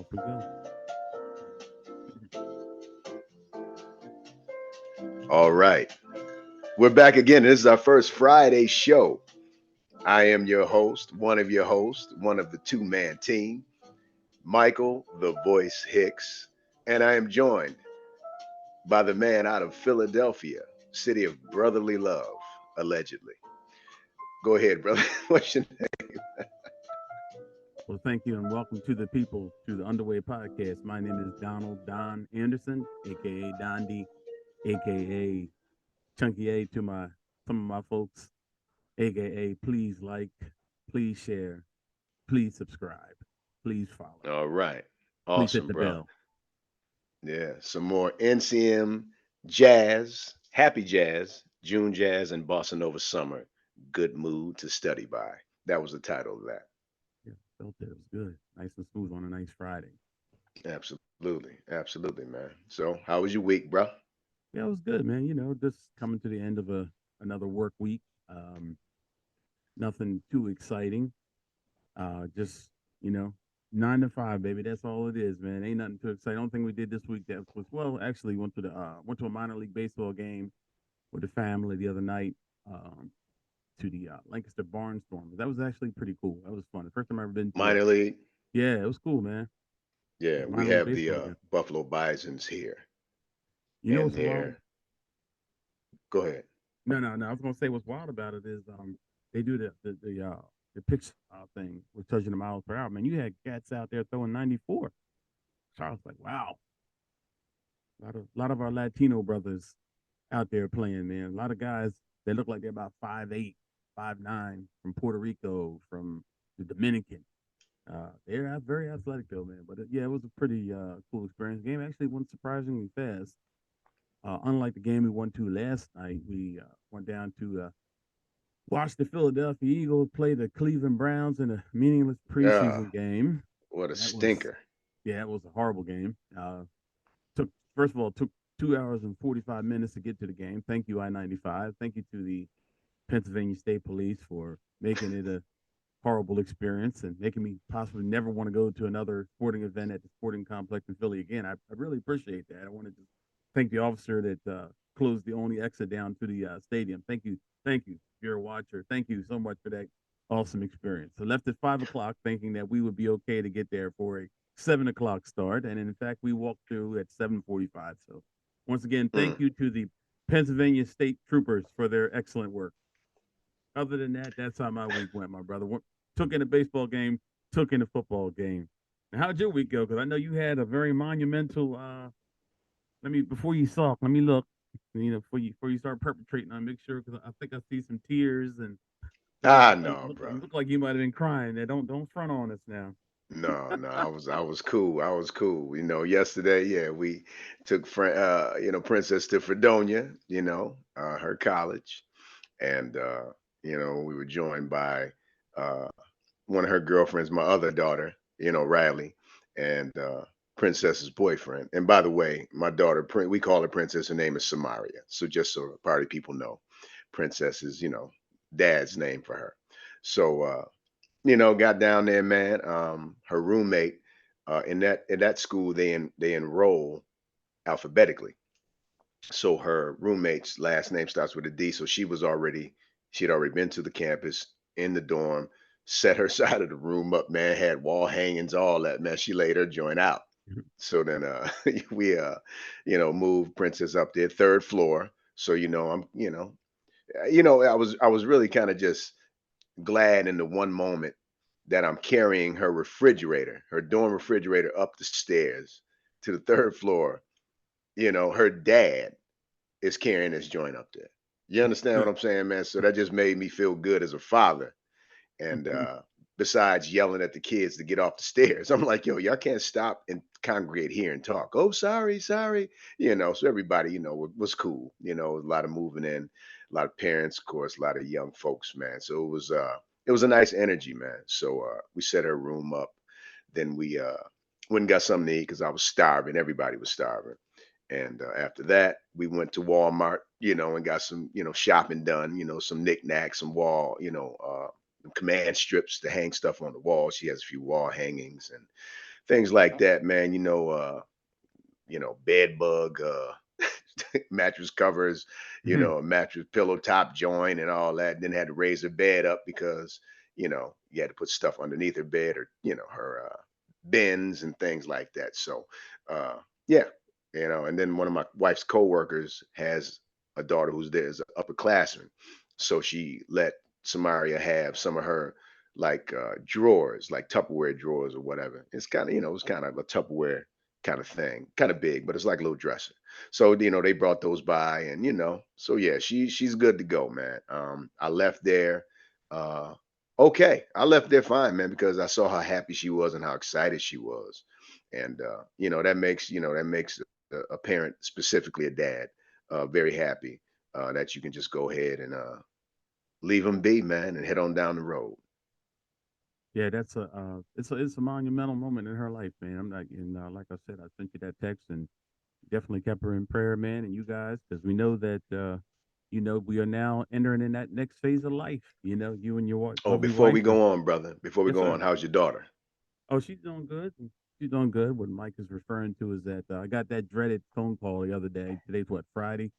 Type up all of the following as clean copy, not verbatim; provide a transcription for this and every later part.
Off we go. All right. We're back again. This is our first Friday show. I am your host, one of your hosts, one of the two-man team, Michael the Voice Hicks, and I am joined by the man out of Philadelphia, city of brotherly love, allegedly. Go ahead, brother. What's your name? Well, thank you and welcome to the people to the Underway Podcast. My name is Donald Don Anderson, aka Don D, aka Chunky A to my some of my folks, aka please like, please share, please subscribe, please follow, All right. please hit Awesome, the bro. bell. Yeah, some more NCM jazz, happy jazz, June jazz, and bossa nova summer. Good mood to study by. That was the title of that. Yeah, felt it. It was good, nice and smooth on a nice Friday. Absolutely, absolutely, man. So, how was your week, bro? Yeah, it was good, man. Just coming to the end of a another work week. Um, Nothing too exciting. Just you know, 9 to 5, baby. That's all it is, man. Ain't nothing too exciting. Only thing we did this week that was well, actually went to a minor league baseball game with the family the other night. Um, to the Lancaster Barnstormers. That was actually pretty cool. That was fun. The first time I ever been to a Minor league. yeah, it was cool, man. It Yeah, was a we minor league have the baseball game. Buffalo Bisons here, You know and what's wild? they're. Go ahead. No. I was gonna say what's wild about it is they do the pitch thing with touching the miles per hour. Man, you had cats out there throwing 94. So I was like, wow, a lot of our Latino brothers out there playing, man. A lot of guys they look like they're about 5'8", 5'9", from Puerto Rico, from the Dominican. They're very athletic though, man. But yeah, it was a pretty cool experience. The game actually went surprisingly fast. Unlike the game we went to last night, we went down to watch the Philadelphia Eagles play the Cleveland Browns in a meaningless Ah, preseason game. what a That was, stinker. yeah, it was a horrible game. Took first of all took 2 hours and 45 minutes to get to the game. Thank you I-95. Thank you to the Pennsylvania State Police for making it a horrible experience and making me possibly never want to go to another sporting event at the sporting complex in Philly again. I really appreciate that. I want to just thank the officer that closed the only exit down to the stadium. Thank you. If you're a watcher, thank you so much for that awesome experience. I left at 5 o'clock, thinking that we would be okay to get there for a 7 o'clock start, and in fact, we walked through at 7:45. So, once again, thank Mm. you to the Pennsylvania State Troopers for their excellent work. Other than that, that's how my week went, my brother. Took in a baseball game, took in a football game. And how'd your week go? Because I know you had a very monumental. Let me before you talk. Let me look. Before you start perpetrating, I make sure because I think I see some tears and Ah, no, you bro. look like you might have been crying. There, don't front on us now. No, no, I was cool. I was cool. Yesterday, yeah, we took Princess to Fredonia, her college, and we were joined by uh one of her girlfriends, my other daughter, Riley, and Princess's boyfriend. And by the way, my daughter, we call her Princess. Her name is Samaria. So just so party people know, Princess is, dad's name for her. So got down there, man. Her roommate in that school they enroll alphabetically. So her roommate's last name starts with a D. So she had already been to the campus in the dorm, set her side of the room up, man, had wall hangings, all that, man. She laid her joint out. So then we moved Princess up there, third floor. So I was really kind of just glad in the one moment that I'm carrying her refrigerator, her dorm refrigerator up the stairs to the third floor. Her dad is carrying this joint up there. You understand what I'm saying, man? So that just made me feel good as a father. And besides yelling at the kids to get off the stairs, I'm like, yo, y'all can't stop and congregate here and talk. Oh, sorry, sorry. So everybody, was cool. A lot of moving in, a lot of parents, of course, a lot of young folks, man. So it was a nice energy, man. So we set her room up. Then we went and got something to eat because I was starving. Everybody was starving. And after that, we went to Walmart, and got some, shopping done, some knickknacks, some wall, command strips to hang stuff on the wall. She has a few wall hangings and things like that, man. Bed bug, mattress covers, Mhm. a mattress pillow top joint and all that. Then had to raise her bed up because, you had to put stuff underneath her bed or, her bins and things like that. So, uh, yeah, and then one of my wife's coworkers has a daughter who's there as an upperclassman. So she let Samaria have some of her like drawers, like Tupperware drawers or whatever. It's kind of, it's kind of a Tupperware kind of thing, kind of big, but it's like a little dresser. So, they brought those by and so yeah, she's good to go, man. I left there okay. I left there fine, man, because I saw how happy she was and how excited she was. And that makes a parent, specifically a dad, very happy that you can just go ahead and leave them be, man, and head on down the road. Yeah, that's it's a monumental moment in her life, man. I'm not, and like I said, I sent you that text and definitely kept her in prayer, man, and you guys, because we know that we are now entering in that next phase of life. You and your Oh, lovely before we wife, and go on, brother, before we yes, go sir. on, how's your daughter? Oh, she's doing good. She's doing good. What Mike is referring to is that I got that dreaded phone call the other day. Today's what, Friday?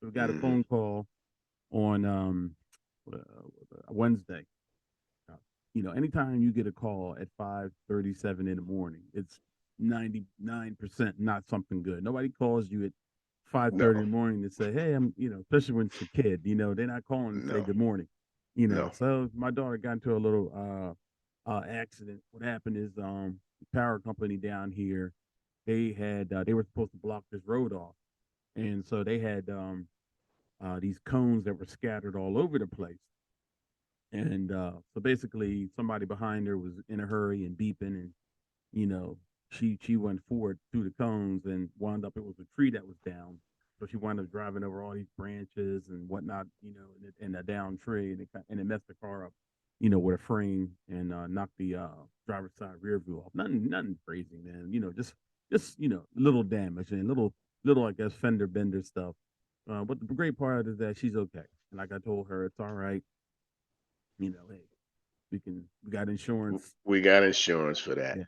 We got a Hmm. phone call on uh, Wednesday. Uh, anytime you get a call at 5:37 in the morning, it's 99% not something good. Nobody calls you at No, 5:30 in the morning to say, "Hey, especially when it's a kid. They're not calling to say no, good morning. no. So my daughter got into a little accident. What happened is the power company down here, they were supposed to block this road off, and so they had these cones that were scattered all over the place. And so basically, somebody behind her was in a hurry and beeping, and you know, she went forward through the cones and wound up. It was a tree that was down, so she wound up driving over all these branches and whatnot, and a down tree, and it messed the car up, with a frame and knocked the driver's side rear view off. Nothing crazy, man. Just little damage and little I guess fender bender stuff. But the great part is that she's okay. And like I told her, it's all right. Hey, we got insurance. We got insurance for that. Yeah,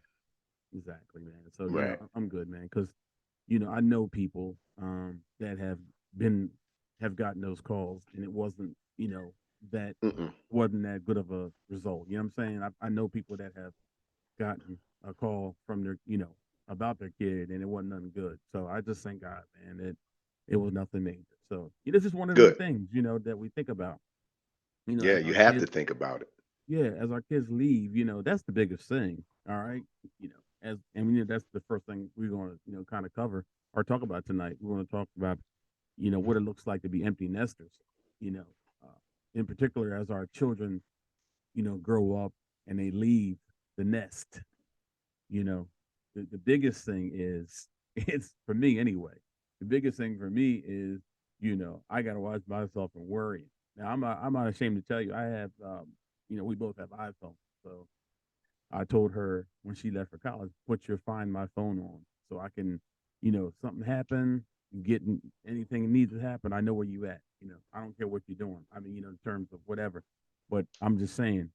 exactly, man. So Right. I'm good, man, because I know people that been have gotten those calls, and it wasn't that Mm-mm. wasn't that good of a result. You know what I'm saying? I know people that have gotten a call from their about their kid, and it wasn't nothing good. So I just thank God, man, that it was nothing major. So it's just one of them Good. things, that we think about. Yeah, As you our have to kids think about it. yeah, as our kids leave, that's the biggest thing. All right. That's the first thing we're gonna, kind of cover or talk about tonight. We're gonna talk about, what it looks like to be empty nesters, you know, uh, in particular as our children, grow up and they leave the nest, you know. The biggest thing is it's for me anyway. The biggest thing for me is, I gotta watch myself and worry. Now I'm not ashamed to tell you I have we both have iPhones. So I told her when she left for college, put your Find My Phone on so I can, something happen, getting anything needs to happen, I know where you at. I don't care what you're doing. I mean, in terms of whatever. But I'm just saying,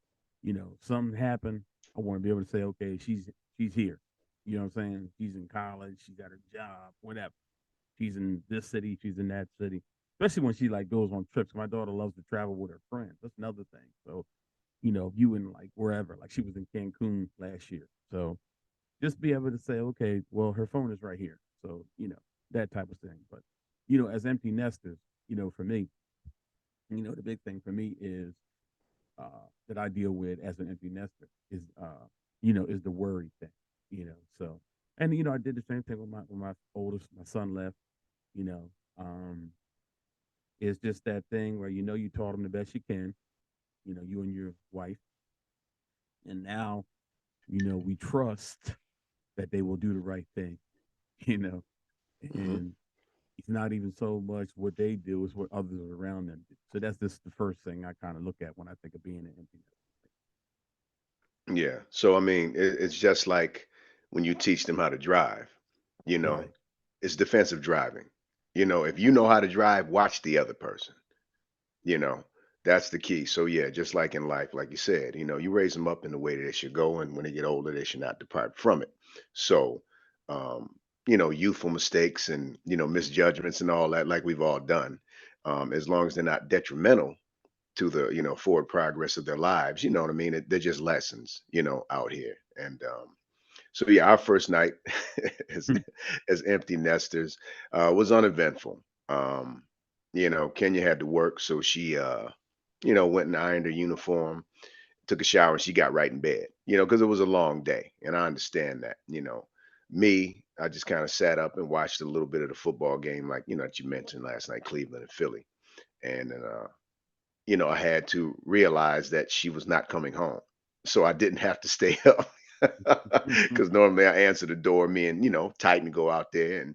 something happened. I want to be able to say, okay, she's here. You know what I'm saying? She's in college. She's at her job. Whatever. She's in this city. She's in that city. Especially when she like goes on trips. My daughter loves to travel with her friends. That's another thing. So you in like wherever, like she was in Cancun last year. So just be able to say, okay, well, her phone is right here. So, that type of thing. But, as empty nesters, for me, the big thing for me is that I deal with as an empty nester is the worry thing, So, and, I did the same thing with my oldest, my son left, you know, um, it's just that thing where, you taught him the best you can, you and your wife. And now, we trust that they will do the right thing, you know, Hmm. and it's not even so much what they do, it's what others around them do. So that's just the first thing I kind of look at when I think of being an empty Yeah. So I mean, it's just like when you teach them how to drive. You nester. know, Right. it's defensive driving. If you know how to drive, watch the other person. You know, That's the key. So yeah, just like in life, like you said, you raise them up in the way that they should go, and when they get older, they should not depart from it. So, um, youthful mistakes and misjudgments and all that, like we've all done, as long as they're not detrimental to the forward progress of their lives, you know what I mean? They're just lessons, out here. And so yeah, our first night as as empty nesters was uneventful. Kenya had to work, so she went and ironed her uniform, took a shower, and she got right in bed, because it was a long day. And I understand that. Me, I just kind of sat up and watched a little bit of the football game, like, that you mentioned last night, Cleveland and Philly. And then, I had to realize that she was not coming home. So I didn't have to stay up. Because normally I answer the door, me and, Titan go out there and,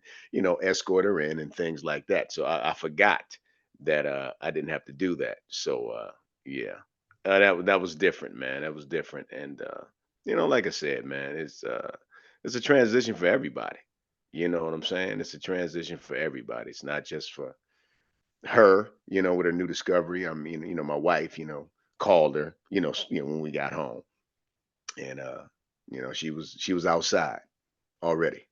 escort her in and things like that. So I forgot that I didn't have to do that. So yeah. That was different, man. That was different. And like I said, man, it's a transition for everybody. You know what I'm saying? It's a transition for everybody. It's not just for her, with her new discovery. I mean, my wife, called her, when we got home, and she was outside already.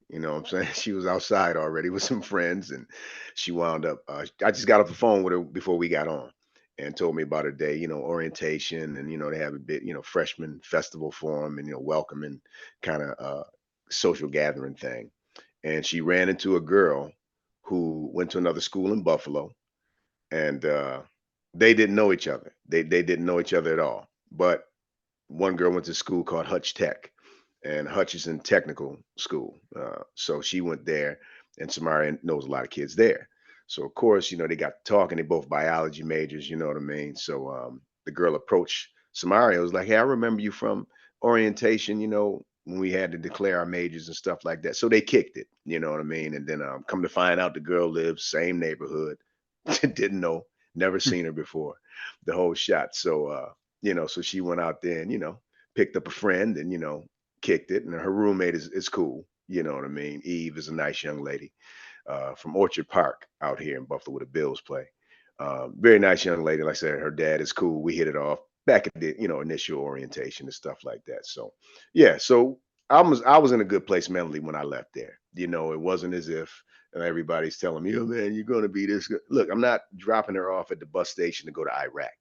You know what I'm saying? She was outside already with some friends, and she wound up. I just got off the phone with her before we got on, and told me about her day. Orientation, and they have a bit, freshman festival for them, and welcoming kind of social gathering thing. And she ran into a girl who went to another school in Buffalo, and they didn't know each other. They didn't know each other at all. But one girl went to school called Hutch Tech, and Hutchinson Technical School. So she went there, and Samara knows a lot of kids there. So of course, they got talking. They both biology majors. You know what I mean? So the girl approached Samara. Was like, "Hey, I remember you from orientation. When we had to declare our majors and stuff like that." So they kicked it. You know what I mean? And then come to find out, the girl lives same neighborhood. Didn't know, never seen her before. The whole shot. So so she went out there and picked up a friend and kicked it. And her roommate is cool. You know what I mean? Eve is a nice young lady from Orchard Park out here in Buffalo where the Bills play. Very nice young lady. Like I said, her dad is cool. We hit it off back at the initial orientation and stuff like that. So yeah, so I was in a good place mentally when I left there. It wasn't as if everybody's telling me, "Oh man, you're going to be this good." Look, I'm not dropping her off at the bus station to go to Iraq.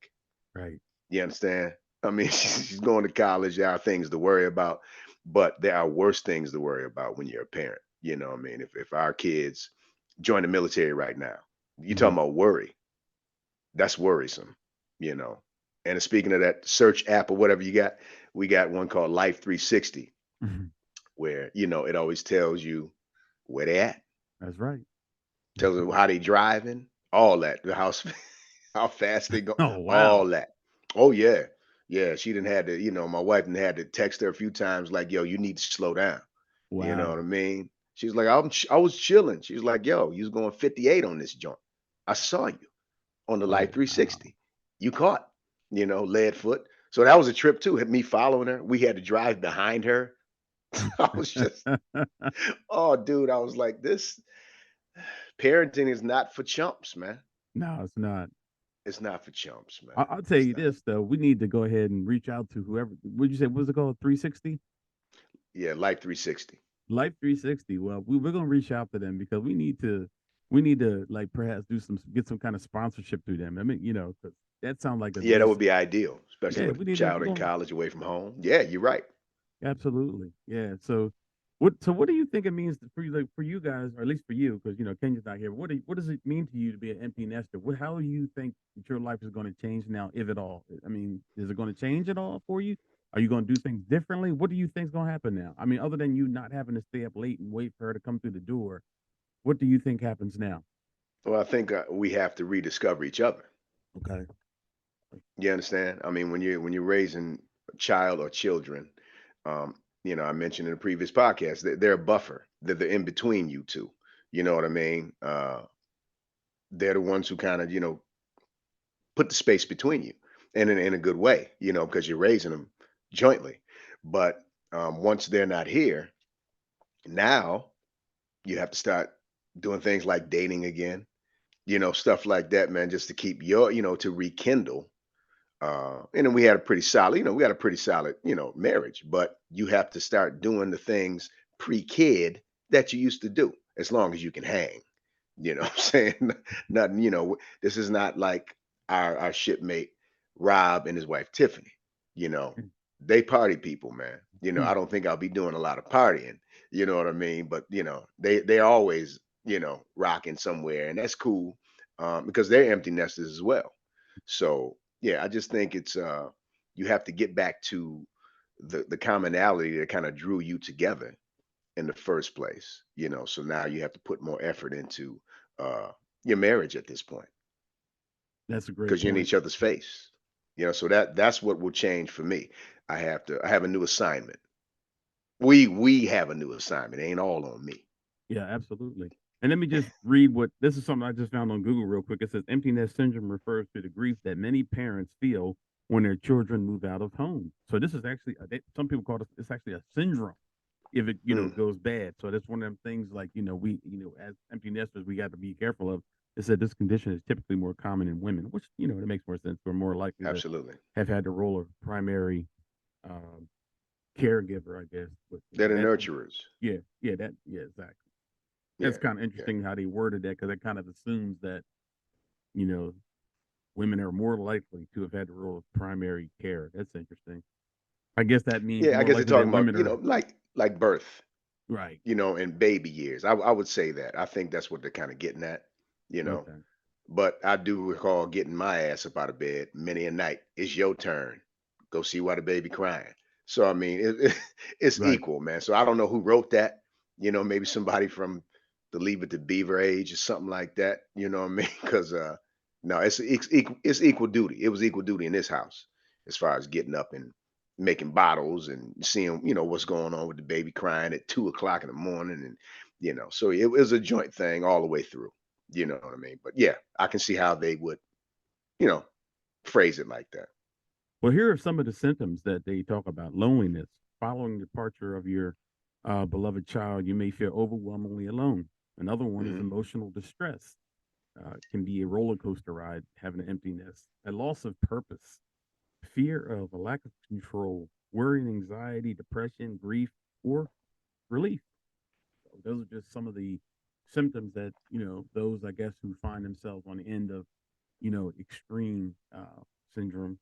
Right. You understand? I mean, she's going to college. There are things to worry about, but there are worse things to worry about when you're a parent. You know what I mean? If our kids join the military right now, you Mhm. talking about worry. That's worrisome, you know. And speaking of that search app or whatever you got, we got one called Life 360, Mhm. where it always tells you where they at, That's right. tells you how they driving, all that, how how fast they go, Oh, wow. all that. Oh yeah, yeah. She didn't had to, my wife didn't had to text her a few times like, "Yo, you need to slow down." You know what I Wow. mean? She's like, I was chilling. She's like, "Yo, you was going 58 on this joint. I saw you on the Life Oh, wow. 360. You caught, lead foot." So that was a trip too. Had me following her. We had to drive behind her. I was just, oh, dude. I was like, this parenting is not for chumps, man. No, it's not. It's not for chumps, man. I'll tell It's you not. this though, we need to go ahead and reach out to whoever. Would you say what's it called? 360? Yeah, Life 360. Life 360. Well, we're gonna reach out to them because we need to like perhaps do some get some kind of sponsorship through them. I mean, 'cause that sounds like a Yeah, that would decent. be ideal, especially Yeah, with we a need to. child We're in gonna college away from home. Yeah, you're right. absolutely. Yeah. So what do you think it means for you, like for you guys, or at least for you, because Kenya's not here. But what does it mean to you to be an empty nester? How do you think that your life is going to change now, if at all? I mean, is it going to change at all for you? Are you going to do things differently? What do you think's going to happen now? I mean, other than you not having to stay up late and wait for her to come through the door, what do you think happens now? Well, I think we have to rediscover each other. Okay. You understand? I mean, when you're raising a child or children, I mentioned in a previous podcast that they're a buffer. They're in between you two. You know what I mean? They're the ones who kind of put the space between you, and in a good way. Because you're raising them jointly. But once they're not here, now you have to start doing things like dating again. stuff like that, man, just to keep to rekindle. And then we had a pretty solid, marriage, but you have to start doing the things pre-kid that you used to do as long as you can hang. You know what I'm saying? Nothing, this is not like our shipmate Rob and his wife Tiffany. You know, they party people, man. I don't think I'll be doing a lot of partying, you know what I mean? But they always, rocking somewhere, and that's cool. Because they're empty nesters as well. So yeah, I just think it's you have to get back to the commonality that kind of drew you together in the first place, so now you have to put more effort into uh your marriage at this point That's a great because you're in point. each other's face. So that's what will change for me. I have a new assignment. We have a new assignment. It ain't all on me. Yeah, absolutely. And let me just read what this is something I just found on Google real quick. It says empty nest syndrome refers to the grief that many parents feel when their children move out of home. So this is actually some people call it it's actually a syndrome if it Mm, goes bad. So that's one of them things like we as empty nesters we got to be careful of. It said this condition is typically more common in women, which it makes more sense. We're more likely to absolutely. have had the role of primary um, caregiver, I guess. But They're the that nurturers. yeah, exactly. That's Yeah, kind of yeah. interesting how they worded that because it kind of assumes that you know women are more likely to have had the role of primary care. That's interesting. I guess that means Yeah, I more guess they're likely that talking about, women are like birth, right. in baby years. I would say that. I think that's what they're kind of getting at, you know. Okay, But I do recall getting my ass up out of bed many a night. It's your turn. Go see why the baby crying. So I mean, it's right. equal, man. So I don't know who wrote that. Maybe somebody from the Leave It to Beaver age or something like that. You know what I mean? Because no, it's equal duty. It was equal duty in this house as far as getting up and making bottles and seeing what's going on with the baby crying at 2 o'clock in the morning, and so it was a joint thing all the way through. You know what I mean? But yeah, I can see how they would, you know, phrase it like that. Well, here are some of the symptoms that they talk about: loneliness following the departure of your beloved child. You may feel overwhelmingly alone. Another one is Hmm. emotional distress. Can be a roller coaster ride having an emptiness, a loss of purpose, fear of a lack of control, worry and anxiety, depression, grief, or relief. So those are just some of the symptoms that, those, I guess, who find themselves on the end of, extreme syndrome.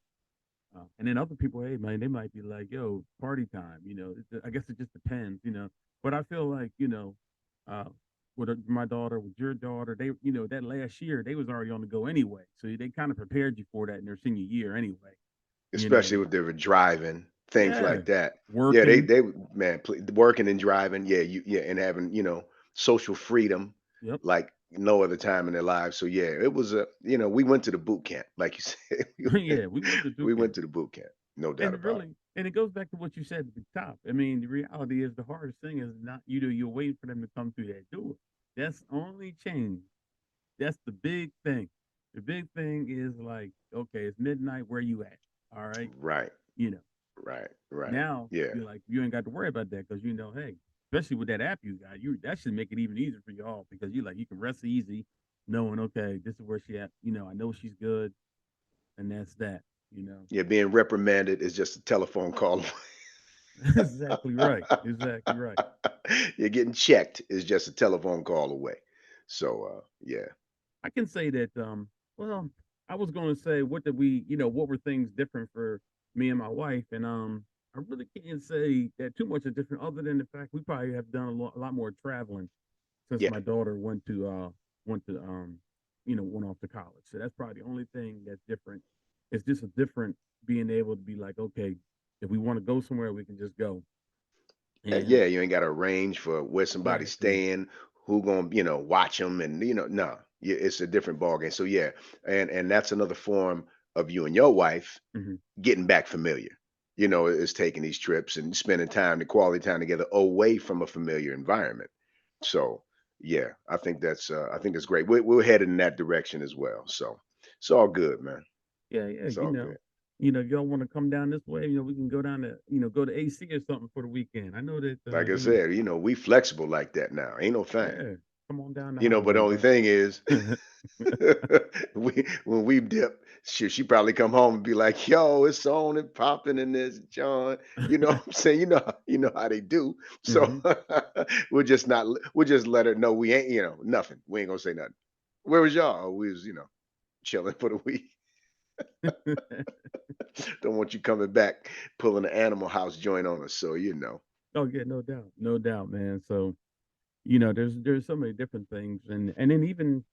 And then other people, hey, man, they might be like, yo, party time. I guess it just depends, But I feel like, uh, with my daughter, with your daughter, they, that last year, they was already on the go anyway. So they kind of prepared you for that in their senior year anyway, you Especially know. if they were driving, things Yeah. like that. Yeah, Working. man, working and driving. Yeah, and having social freedom Yep. like no other time in their lives. So yeah, it was we went to the boot camp, like you said. Yeah, we went to boot We went camp. to the boot camp, no doubt And about it. really, and it goes back to what you said at the top. I mean, the reality is the hardest thing is not you're waiting for them to come through that door. That's only change. That's the big thing. The big thing is like, okay, it's midnight. Where you at? All right, Right, you know. right, right. Now Yeah. you're like, you ain't got to worry about that because hey, especially with that app you got, that should make it even easier for y'all because you can rest easy, knowing okay, this is where she at. I know she's good, and that's that. You know. Yeah, being reprimanded is just a telephone call away. Exactly right. Exactly right. You're getting checked is just a telephone call away. So yeah. I can say that, well, I was going to say, what were things different for me and my wife? And I really can't say that too much is different, other than the fact we probably have done a lot more traveling since Yeah. my daughter went to, went off to college. So that's probably the only thing that's different. It's just a different being able to be like, okay, if we want to go somewhere, we can just go. And Yeah, you ain't got to arrange for where somebody's exactly, staying, who gonna watch them, and no, it's a different ballgame. So yeah, and that's another form of you and your wife hmm getting back familiar. Is taking these trips and spending the quality time together away from a familiar environment. So yeah, I think that's great. We're headed in that direction as well. So it's all good, man. yeah, yeah, It's all good. if y'all want to come down this way, we can go down to, go to AC or something for the weekend. I know that, Like I said, we flexible like that now. Ain't no thing. yeah. Come on down the You know, but highway, the only bro. thing is, when we dip, she probably come home and be like, "Yo, it's on and popping in this John." You know what I'm saying? You know how they do. So Hmm. we'll just not we'll just let her know we ain't, nothing. We ain't gonna say nothing. Where was y'all? "Oh, we was, chilling for the week. Don't want you coming back pulling the Animal House joint on us. So Oh yeah, no doubt, man. So there's so many different things, and then even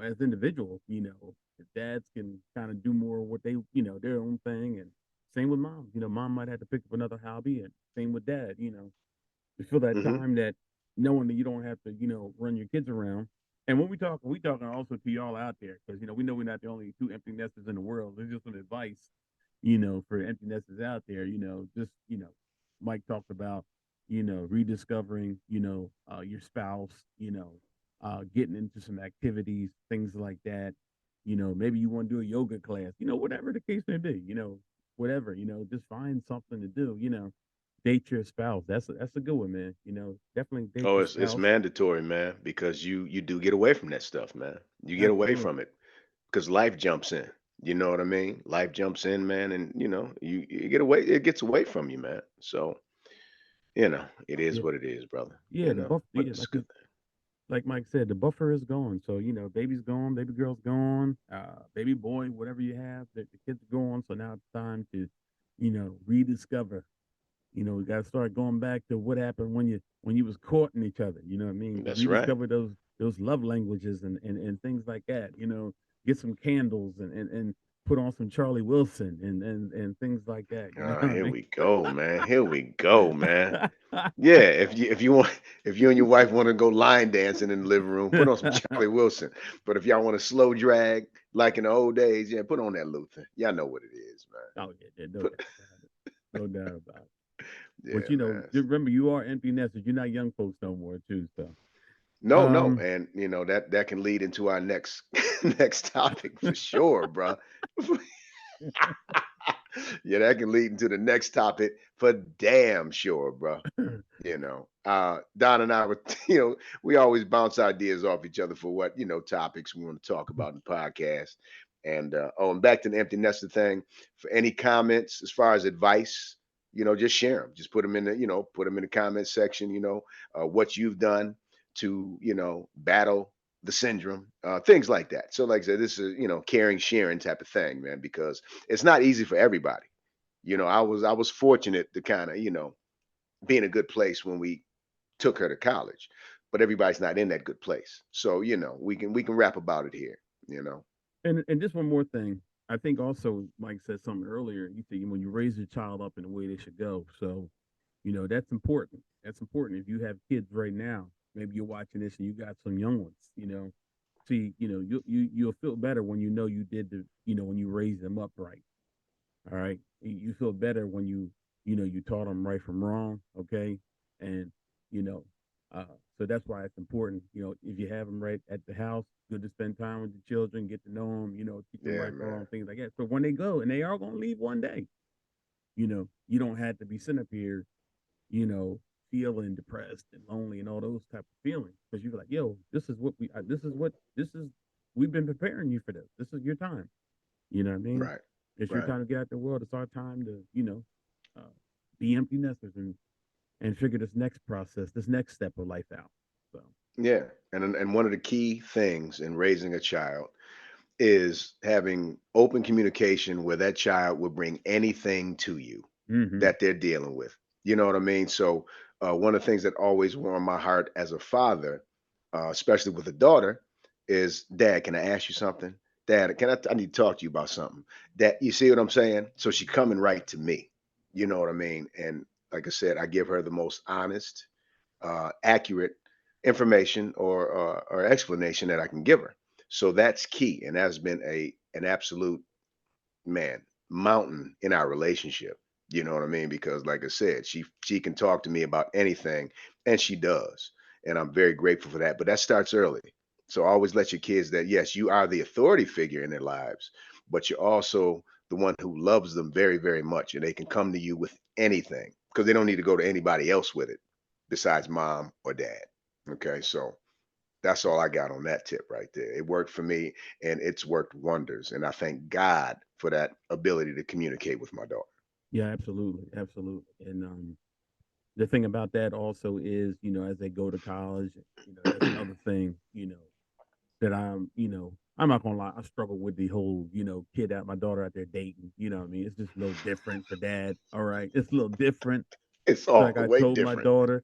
as individuals, the dads can kind of do more what they their own thing, and same with mom. Mom might have to pick up another hobby, and same with dad. To feel that hmm time that knowing that you don't have to run your kids around. And when we talking also to y'all out there because we know we're not the only two empty nesters in the world. There's just some advice for empty nesters out there. Just Mike talked about rediscovering your spouse. Getting into some activities, things like that. Maybe you want to do a yoga class. Whatever the case may be. Whatever. Just find something to do. Date your spouse. That's a good one, man. Definitely date Oh, your it's spouse. mandatory, man, because you do get away from that stuff, man. You get away Absolutely. from it because life jumps in. You know what I mean? Life jumps in, man, and you get away. It gets away from you, man. So it is Yeah. what it is, brother. Yeah. The buff. But Yeah. it's a Like good thing. like Mike said, the buffer is gone. So baby's gone, baby girl's gone, baby boy, whatever you have, the kids are gone. So now it's time to rediscover. We got to start going back to what happened when you was courting each other. You know what I mean? That's right. Rediscover those love languages and things like that. Get some candles and put on some Charlie Wilson and things like that. You know what Here I we go, man. Here we go, man. mean? Yeah, if you want if you and your wife want to go line dancing in the living room, put on some Charlie Wilson. But if y'all want to slow drag like in the old days, yeah, put on that Luther. Y'all know what it is, man. Oh yeah, yeah, no doubt Put about it. No doubt about it. But yeah, man. just remember you are empty nesters. You're not young folks no more too. So No, no, um and that can lead into our next next topic for sure, bro. Yeah, that can lead into the next topic for damn sure, bro. Don and I were, we always bounce ideas off each other for what topics we want to talk about in the podcast. And back to the empty nester thing. For any comments as far as advice, just share them. Just put them in put them in the comment section. What you've done to battle the syndrome, things like that. So, like I said, this is caring, sharing type of thing, man, because it's not easy for everybody. I was fortunate to kind of be in a good place when we took her to college, but everybody's not in that good place. So we can rap about it here. You know. and just one more thing. I think also Mike said something earlier. You think when you raise your child up in the way they should go. So, that's important. That's important. If you have kids right now, maybe you're watching this and you got some young ones, see, you'll feel better when you did when you raised them up right. All right. You feel better when you taught them right from wrong. Okay. And, you know, uh, so that's why it's important. If you have them right at the house, good to spend time with the children, get to know them, teach them Yeah, right from wrong, man. things like that. So when they go and they are going to leave one day, you don't have to be sitting up here, you know, feeling depressed and lonely and all those type of feelings because you're like, yo, this is, we've been preparing you for this. This is your time. You know what I mean? Right. It's your Right. time to get out the world. It's our time to, uh, be empty nesters and figure this next process, this next step of life out. So, Yeah. And one of the key things in raising a child is having open communication where that child will bring anything to you hmm that they're dealing with. You know what I mean? So one of the things that always warmed my heart as a father, especially with a daughter, is Dad, can I ask you something? Dad, I need to talk to you about something. That you see what I'm saying? So she coming right to me. You know what I mean? And like I said, I give her the most honest, accurate information or explanation that I can give her. So that's key, and that's been an absolute man mountain in our relationship. You know what I mean? Because like I said, she can talk to me about anything, and she does, and I'm very grateful for that. But that starts early. So always let your kids that yes, you are the authority figure in their lives, but you're also the one who loves them very, very much, and they can come to you with anything because they don't need to go to anybody else with it besides mom or dad. Okay, so That's all I got on that tip right there. It worked for me, and it's worked wonders, and I thank God for that ability to communicate with my daughter. Yeah, absolutely, absolutely. And the thing about that also is, as they go to college, that's another thing, that I'm not gonna lie, I struggle with the whole, kid out my daughter out there dating. You know what I mean? It's just a little different for dad. All right. It's a little different. It's all Like I way told my different. daughter,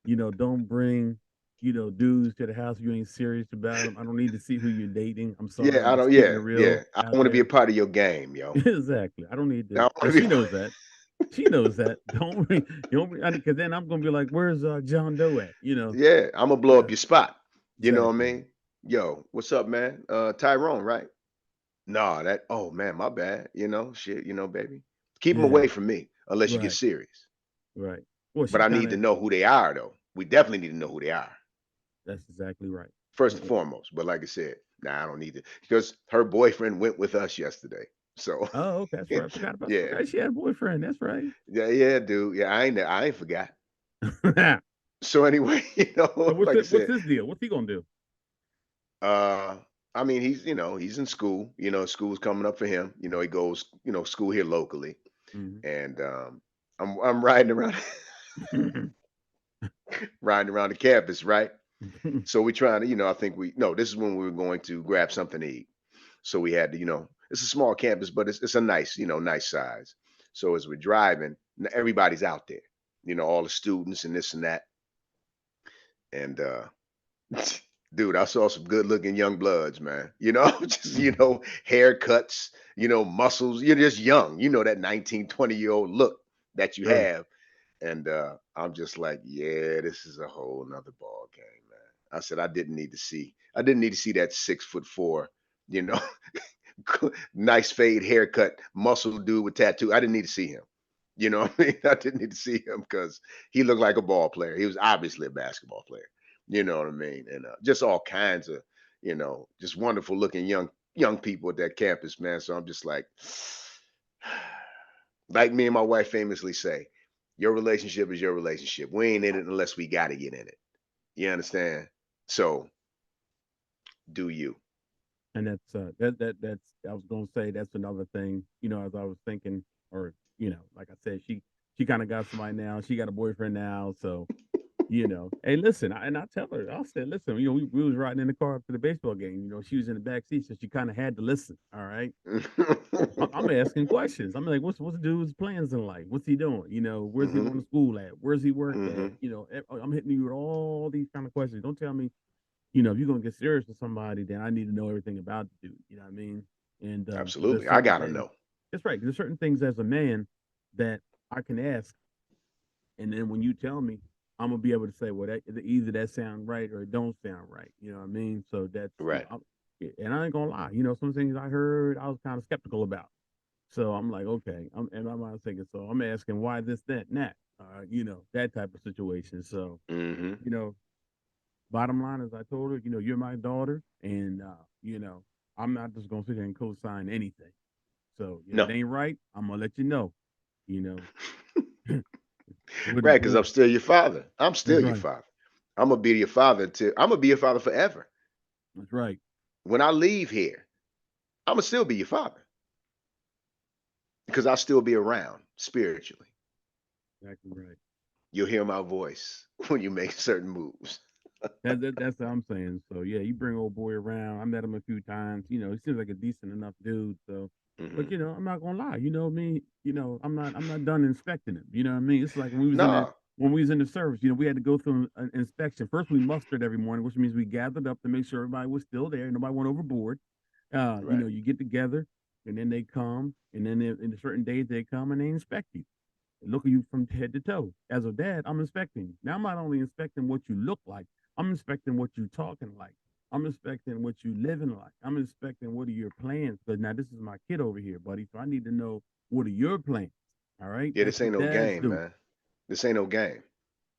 don't bring, dudes to the house if you ain't serious about them. I don't need to see who you're dating. I'm sorry. Yeah, I'm I just don't. keeping Yeah, it yeah. real I don't out want to be a there. part of your game, yo. Exactly. I don't need I to. don't Well, want to she be. knows that. She knows that. Don't bring, you don't because then I'm gonna be like, where's John Doe at? Yeah, I'm gonna blow up Yeah, your spot. You know what I exactly. mean? Yo, what's up, man? Tyrone, right? Nah, that. Oh man, my bad. Shit. Baby, keep them Yeah, away from me unless you get right, serious. right. Well, But she I need kind to of. know who they are, though. We definitely need to know who they are That's exactly right. first and And- foremost. But like I said, nah, I don't need to because her boyfriend went with us yesterday. So Oh, okay, that's right. I forgot about. I yeah, forgot she had a boyfriend. That's right. yeah, yeah, dude. Yeah, I ain't forgot. So So anyway, what's like I it? What's said, his deal? What's he gonna do? uh, I mean, he's in school. School's coming up for him. He goes, school here locally, Hmm. and I'm riding around, riding around the campus, right? So we trying to, I think no, this is when we were going to grab something to eat. So we had to, it's a small campus, but it's a nice, nice size. So as we're driving, everybody's out there, all the students and this and that. And dude, I saw some good looking young bloods, man. Just, haircuts, muscles. You're just young, that 19, 20-year-old look that you Sure. have. And I'm just like, yeah, this is a whole nother ball game, man. I said I didn't need to see that 6'4", you know, nice fade haircut, muscle dude with tattoo. I didn't need to see him. You know what I mean? I didn't need to see him because he looked like a ball player. He was obviously a basketball player. You know what I mean? And just all kinds of, just wonderful looking young people at that campus, man. So I'm just like me and my wife famously say, your relationship is your relationship. We ain't in it unless we got to get in it. You understand? So do you? And that's I was gonna say that's another thing. As I was thinking, or like I said, she kind of got somebody now. She got a boyfriend now, so Hey, listen, and I tell her, I said, listen, we was riding in the car up to the baseball game. She was in the back seat, so she kind of had to listen. All right. I'm asking questions. I'm like, what's the dude's plans in life? What's he doing? Where's he Hmm. going to school at? Where's he work at? Hmm. I'm hitting you with all these kind of questions. Don't tell me, if you're gonna get serious with somebody, then I need to know everything about the dude. You know what I mean? And because there's Absolutely. I certain gotta things. know. That's right. There's certain things as a man that I can ask, and then when you tell me, I'm gonna be able to say, well, either that sound right or it don't sound right. You know what I mean? So that's Right. yeah, and I ain't gonna lie. Some things I heard I was kind of skeptical about. So I'm like, okay, and I'm thinking, so I'm asking why this, that, and that. That type of situation. So Hmm. you know, bottom line is, I told her, you're my daughter, and I'm not just gonna sit there and co-sign anything. So if it No. ain't right, I'm gonna let you know. You know, Right, because I'm wouldn't. still your father. I'm That's still your right. father. I'm gonna be your father forever. That's right. When I leave here, I'm gonna still be your father because I'll still be around spiritually. Exactly right. You'll hear my voice when you make certain moves. That's what I'm saying. So yeah, you bring old boy around. I met him a few times. He seems like a decent enough dude. So, but Hmm. I'm not gonna lie. Me. I'm not done inspecting him. You know what I mean? It's like No. when we was in the service. We had to go through an inspection. First, we mustered every morning, which means we gathered up to make sure everybody was still there. Nobody went overboard. Right. You get together, and then they come, and then in certain days they come and they inspect you, look at you from head to toe. As a dad, I'm inspecting you. Now I'm not only inspecting what you look like, I'm inspecting what you talking like. I'm inspecting what you living like. I'm inspecting what are your plans. Because now this is my kid over here, buddy. So I need to know what are your plans. All right. Yeah, That's this ain't what no dads game, do. man. This ain't no game.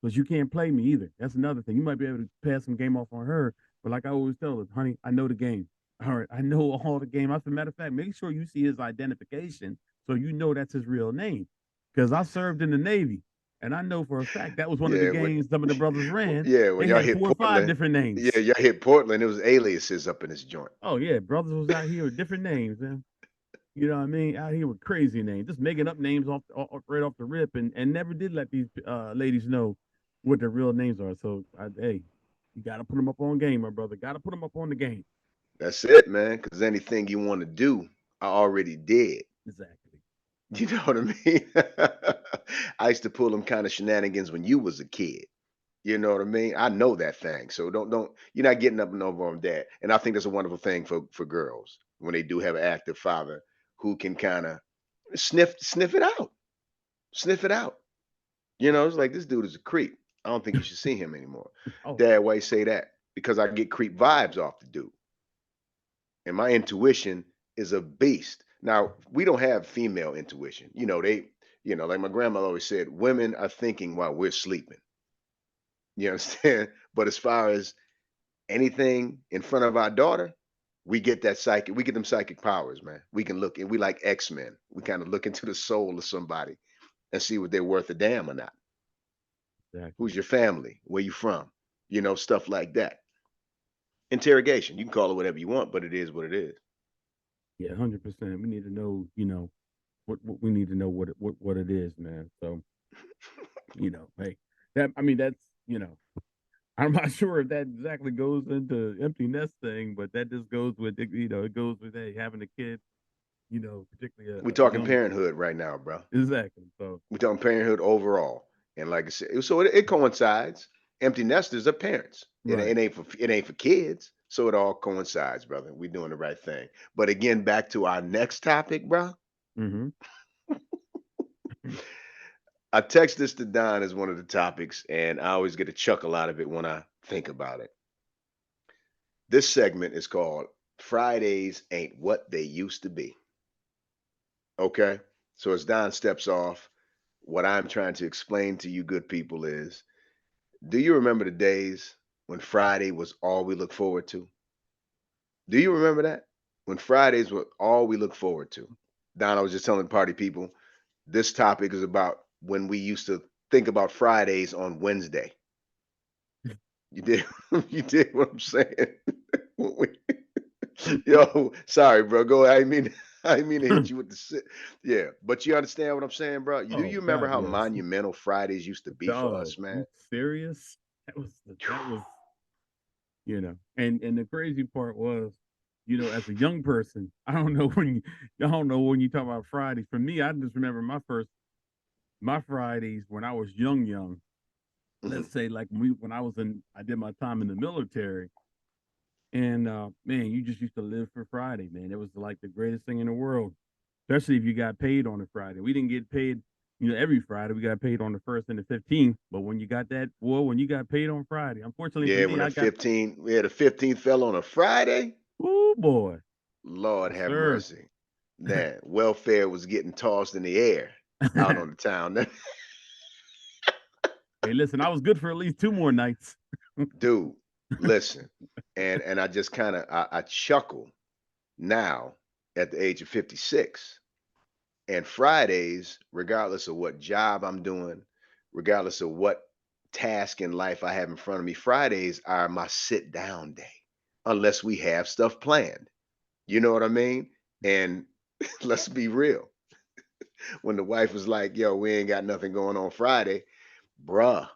Because you can't play me either. That's another thing. You might be able to pass some game off on her, but like I always tell her, honey, I know the game. All right, I know all the game. As a matter of fact, make sure you see his identification so you know that's his real name. Because I served in the Navy. And I know for a fact that was one of the Yeah, games some of the brothers ran. when They y'all had hit 4 or 5 Portland, different yeah, names. y'all hit Portland. It was aliases up in this joint. Oh yeah, brothers was out here with different names, man. You know what I mean? Out here with crazy names, just making up names right off the rip, and never did let these ladies know what their real names are. So, hey, you got to put them up on game, my brother. Got to put them up on the game. That's it, man. Because anything you want to do, I already did. Exactly. You know what I mean? I used to pull them kind of shenanigans when you was a kid. You know what I mean? I know that thing. So don't you're not getting up and over on that. And I think that's a wonderful thing for girls when they do have an active father who can kind of sniff it out. Sniff it out. You know, it's like this dude is a creep. I don't think you should see him anymore. Oh, Dad, why you say that? Because I get creep vibes off the dude. And my intuition is a beast. Now, we don't have female intuition. Like my grandma always said, women are thinking while we're sleeping. You understand? But as far as anything in front of our daughter, we get them psychic powers, man. We can look and we like X-Men. We kind of look into the soul of somebody and see what they're worth a damn or not. exactly. Who's your family? Where you from? Stuff like that. Interrogation. You can call it whatever you want, but it is what it is. Yeah, 100%. We need to know, what we need to know what it is, man. So, hey, that's, I'm not sure if that exactly goes into empty nest thing, but that just goes with it goes with hey, having a kid, particularly We're a talking young parenthood right now, bro. exactly. So We're talking parenthood overall. And like I said, so it coincides. Empty nesters are parents. right. It ain't for kids. So it all coincides, brother. We're doing the right thing. But again, back to our next topic, bro. Mm-hmm. I text this to Don as one of the topics, and I always get a chuckle out of it when I think about it. This segment is called Fridays Ain't What They Used to Be. Okay? So as Don steps off, what I'm trying to explain to you good people is, do you remember the days when Friday was all we look forward to? Do you remember that? When Fridays were all we look forward to. Don, I was just telling party people, this topic is about when we used to think about Fridays on Wednesday. You did you did what I'm saying? When yo, sorry, bro. Go ahead. I didn't mean to hit you with the yeah, but you understand what I'm saying, bro? Do you Oh remember God, how yes. monumental Fridays used to be for Dog, us, man? you serious? That was and the crazy part was, as a young person, I don't know when you talk about Fridays. For me, I just remember my Fridays when I was young. Mhm. Let's say like when I did my time in the military, and man, you just used to live for Friday, man. It was like the greatest thing in the world, especially if you got paid on a Friday. We didn't get paid, every Friday. We got paid on the 1st and the 15th. But when you got paid on Friday, unfortunately for Yeah, me, when I got, the 15th fell on a Friday, oh boy, Lord yes have sir. mercy. Man, welfare was getting tossed in the air out on the town. Hey, listen, I was good for at least 2 more nights. Dude, listen. And I just kind of I chuckle now at the age of 56. And Fridays, regardless of what job I'm doing, regardless of what task in life I have in front of me, Fridays are my sit down day, unless we have stuff planned. You know what I mean? And let's be real. When the wife was like, yo, we ain't got nothing going on Friday, bruh,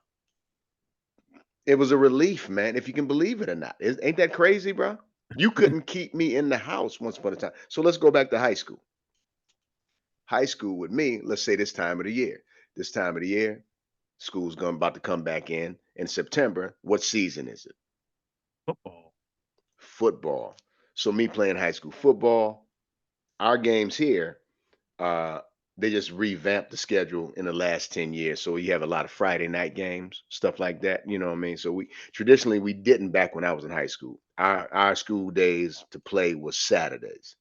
it was a relief, man, if you can believe it or not. Ain't that crazy, bruh? You couldn't keep me in the house once upon a time. So let's go back to high school. High school with me, let's say this time of the year. This time of the year, school's going about to come back in September. What season is it? Football. Football. So me playing high school football, our games here, uh, they just revamped the schedule in the last 10 years. So you have a lot of Friday night games, stuff like that. You know what I mean? So we traditionally we didn't back when I was in high school. Our school days to play was Saturdays,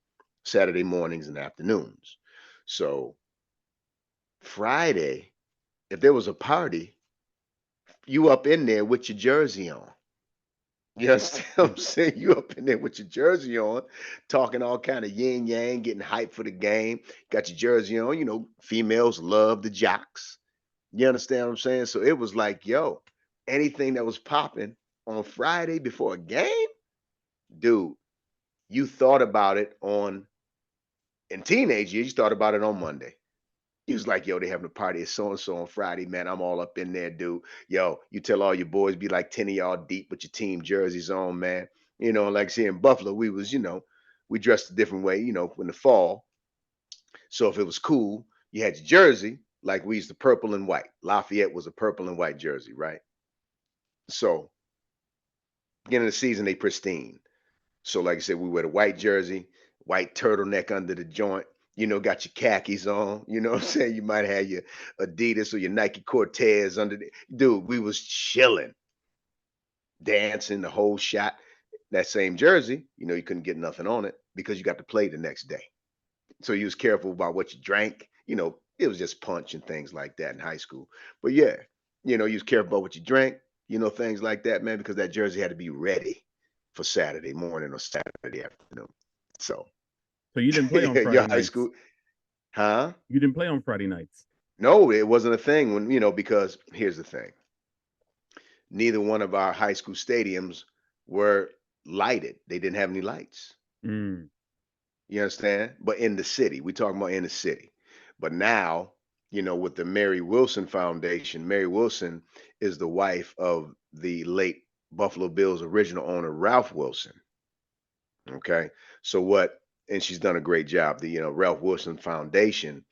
Saturday mornings and afternoons. So Friday, if there was a party, you up in there with your jersey on. You understand what I'm saying? You up in there with your jersey on, talking all kind of yin yang, getting hyped for the game. Got your jersey on. Females love the jocks. You understand what I'm saying? So it was like, yo, anything that was popping on Friday before a game, dude, you thought about it on in teenage years, you thought about it on Monday. He was like, yo, they having a party at so and so on Friday, man. I'm all up in there, dude. Yo, you tell all your boys, be like 10 of y'all deep with your team jerseys on, man. Like see in Buffalo, we was, we dressed a different way, in the fall. So if it was cool, you had your jersey, like we used the purple and white. Lafayette was a purple and white jersey, right? So beginning of the season, they pristine. So, like I said, we wear the white jersey, white turtleneck under the joint. Got your khakis on. You know what I'm saying? You might have your Adidas or your Nike Cortez under the dude. We was chilling, dancing the whole shot. That same jersey, you couldn't get nothing on it because you got to play the next day. So you was careful about what you drank. It was just punch and things like that in high school. But yeah, you was careful about what you drank. Things like that, man, because that jersey had to be ready for Saturday morning or Saturday afternoon. So So you didn't play on your Friday high nights. school, huh? You didn't play on Friday nights. No, it wasn't a thing when, because here's the thing. Neither one of our high school stadiums were lighted. They didn't have any lights. Mm. You understand? But in the city, we talking about in the city. But now, with the Mary Wilson Foundation, Mary Wilson is the wife of the late Buffalo Bills original owner, Ralph Wilson. Okay. So what, and she's done a great job. The, Ralph Wilson Foundation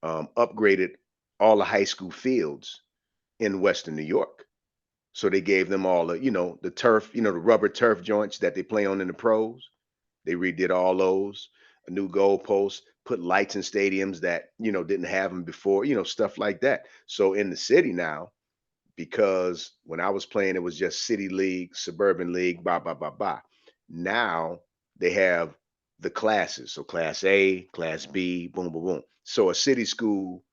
upgraded all the high school fields in Western New York. So they gave them all the turf, the rubber turf joints that they play on in the pros. They redid all those, a new goalpost, put lights in stadiums that, didn't have them before, stuff like that. So in the city now, because when I was playing, it was just city league, suburban league, blah, blah, blah, blah. Now they have the classes. So class A, class B, boom, boom, boom. So a city school,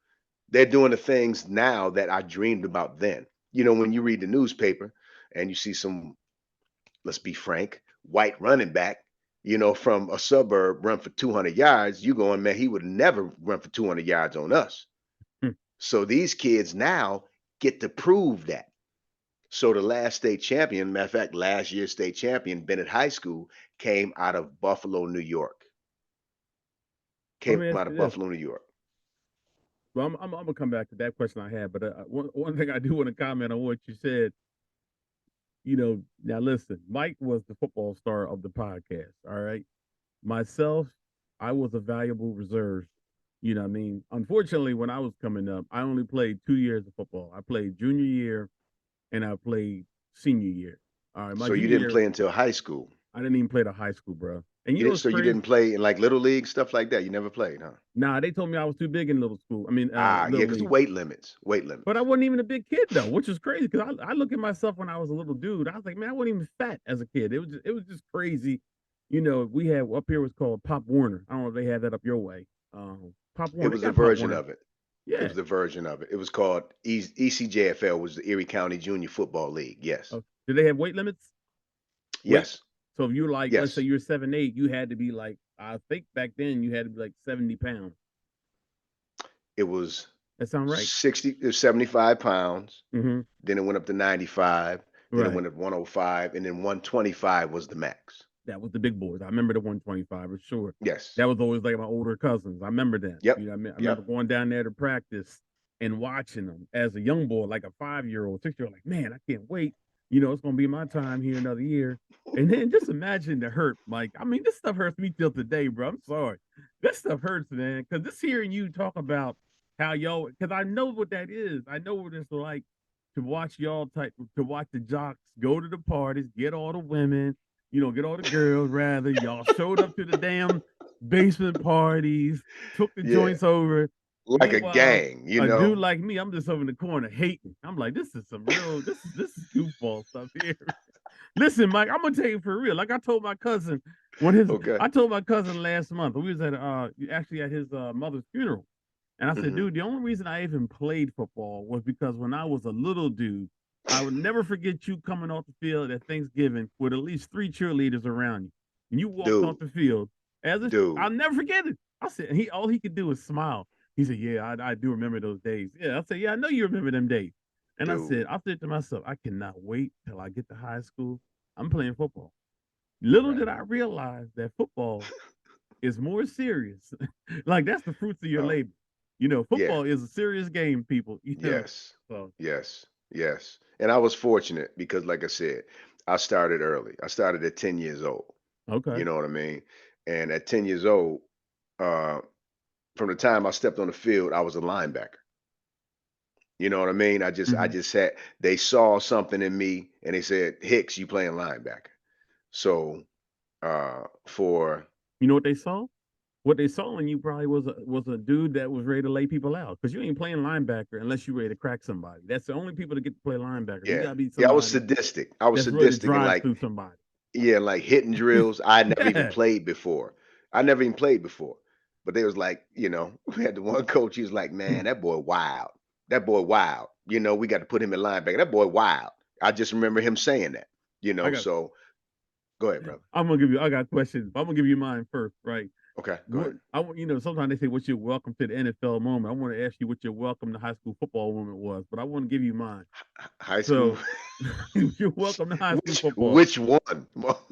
they're doing the things now that I dreamed about then. When you read the newspaper and you see some, let's be frank, white running back, from a suburb run for 200 yards, you going, man, he would never run for 200 yards on us. Hmm. So these kids now get to prove that. So the last state champion, matter of fact, last year's state champion, Bennett High School, came out of Buffalo, New York. Let Came me ask out you of this. Buffalo, New York. Well, I'm gonna come back to that question I had, but one thing I do want to comment on what you said. Now listen, Mike was the football star of the podcast. All right, myself, I was a valuable reserve. You know what I mean? Unfortunately, when I was coming up, I only played 2 years of football. I played junior year and I played senior year. All right, my So you junior didn't year, play until high school. I didn't even play the high school, bro. And you know what's So you crazy? didn't play in like little league stuff like that. You never played, huh? Nah, they told me I was too big in little school. I mean, Yeah, little because league. weight limits, weight But I limits. wasn't even a big kid though, which is crazy because I look at myself when I was a little dude. I was like, man, I wasn't even fat as a kid. It was just crazy. We had up here was called Pop Warner. I don't know if they had that up your way. Pop It Warner, they was a got Pop version Warner. of it. It Yeah. was the version of it. It was called ECJFL, was the Erie County Junior Football League. Yes, Did they have weight limits? Weight. yes, So if you're like, let's say yes. you're 7'8", you had to be like, I think back then you had to be like 70 pounds. It was That sound right? 75 pounds. Mm-hmm. Then it went up to 95. Then it Right. went up 105, and then 125 was the max. That was the big boys. I remember the 125 for sure. Yes. That was always like my older cousins. I remember them. Yep. I remember Yep. going down there to practice and watching them as a young boy, like a 5-year-old, 6-year-old. Like, man, I can't wait. It's gonna be my time here another year. And then just imagine the hurt, Mike. I mean, this stuff hurts me till today, bro. I'm sorry. This stuff hurts, man. Because just hearing you talk about how y'all, because I know what that is. I know what it's like to watch the jocks go to the parties, get all the women, get all the girls rather. Y'all showed up to the damn basement parties, took the Yeah. joints over. Like a Meanwhile, gang, a dude like me, I'm just over in the corner hating. I'm like, this is goofball stuff here. Listen, Mike, I'm gonna tell you for real. Like I told my cousin Okay. I told my cousin last month, we was at actually at his mother's funeral. And I said, Hmm. dude, the only reason I even played football was because when I was a little dude, I would never forget you coming off the field at Thanksgiving with at least 3 cheerleaders around you. And you walked off Dude, the field as a, dude. I'll never forget it. I said, all he could do was smile. He said, "Yeah, I do remember those days." Yeah, I said, "Yeah, I know you remember them days." And dude. I said to myself, "I cannot wait till I get to high school. I'm playing football." Little Right. did I realize that football is more serious. Like that's the fruits of your Oh, labor. You know, yeah. football is a serious game, people. You know, Yes. so Yes. Yes. And I was fortunate because, like I said, I started early. I started at 10 years old. okay. You know what I mean? And at 10 years old, uh, from the time I stepped on the field, I was a linebacker. You know what I mean? I Hmm. just had they saw something in me and they said, Hicks, you playing linebacker. So for You know what they saw? What they saw in you probably was a dude that was ready to lay people out because you ain't playing linebacker unless you're ready to crack somebody. That's the only people that get to play linebacker. You yeah. gotta be Yeah, I was somebody sadistic. I was that's ready to sadistic and drive like through somebody. yeah, like hitting drills. I never even Yeah, played before. I never even played before. But they was like, we had the one coach, he was like, man, that boy wild. That boy wild. We got to put him in linebacker. That boy wild. I just remember him saying that. I got. So go ahead, brother. I'm gonna give you. I got questions. I'm gonna give you mine first, right? Okay, go What ahead. I want, sometimes they say, "What's your welcome to the NFL moment?" I want to ask you what your welcome to high school football moment was, but I want to give you mine. High school. So, you're welcome to high school football. Which one?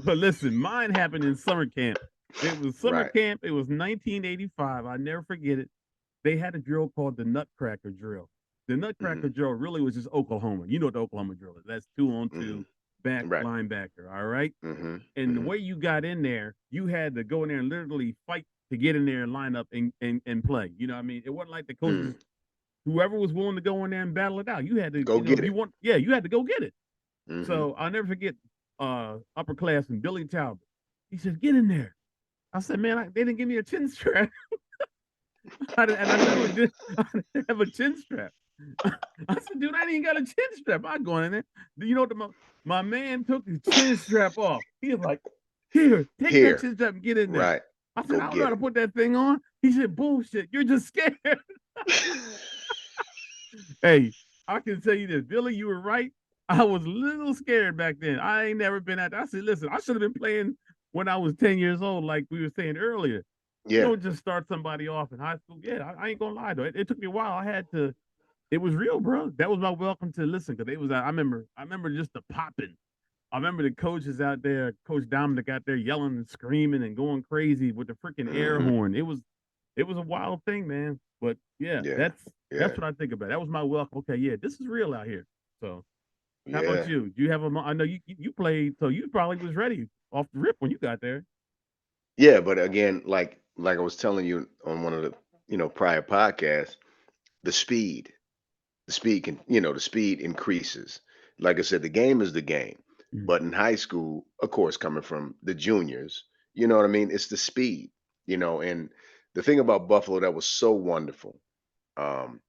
But listen, mine happened in summer camp. It was summer Right. camp. It was 1985. I never forget it. They had a drill called the Nutcracker drill. The Nutcracker Hmm. drill really was just Oklahoma. You know what the Oklahoma drill is? That's 2-on-2 Hmm. back Right. linebacker. All right. Hmm. And the Hmm. way you got in there, you had to go in there and literally fight to get in there and line up and play. You know what I mean? It wasn't like the coaches, Mm. whoever was willing to go in there and battle it out. You had to, Go if get you it. want, yeah, you had to go get it. Hmm. So I'll never forget upperclassman Billy Talbot. He said, "Get in there." I said, "Man, they didn't give me a chin strap." And I literally did. I didn't have a chin strap. I said, "Dude, I ain't got a chin strap. I'm going in there." You know what? My man took his chin strap off. He was like, "Here, take that Here. chin strap and get in there." Right. I said, Go "I don't know get how to it. put that thing on." He said, "Bullshit. You're just scared." Hey, I can tell you this, Billy, you were right. I was a little scared back then. I ain't never been at. I said, "Listen, I should have been playing when I was 10 years old, like we were saying earlier. You Yeah. don't just start somebody off in high school." Yeah, I ain't gonna lie though. It took me a while. I had to. It was real, bro. That was my welcome to listen because it was. I remember just the popping. I remember the coaches out there, Coach Dominic out there yelling and screaming and going crazy with the freaking air Hmm. horn. It was a wild thing, man. But yeah, Yeah. that's Yeah. what I think about. That was my welcome. Okay, yeah, this is real out here. So, how about Yeah. you? Do you have a? I know you played, so you probably was ready off the rip when you got there. Yeah, but again, like I was telling you on one of the prior podcasts, the speed, the speed increases. Like I said, the game is the game. Mm. But in high school, of course, coming from the juniors, you know what I mean? It's the speed. And the thing about Buffalo that was so wonderful,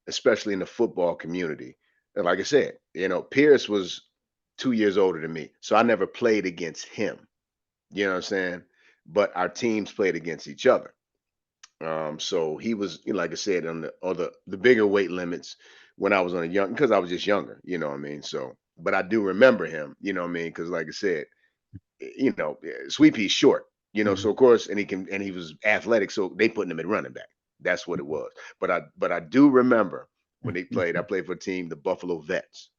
especially in the football community, and like I said, Pierce was 2 years older than me, so I never played against him. You know what I'm saying? But our teams played against each other. So he was, like I said, on the other the bigger weight limits when I was on a young because I was just younger, you know what I mean? So, but I do remember him, you know what I mean? Because like I said, Sweet Pea's short, so Mhm. of course, and he was athletic, so they putting him at running back. That's what it was. But I do remember when they played. I played for a team, the Buffalo Vets.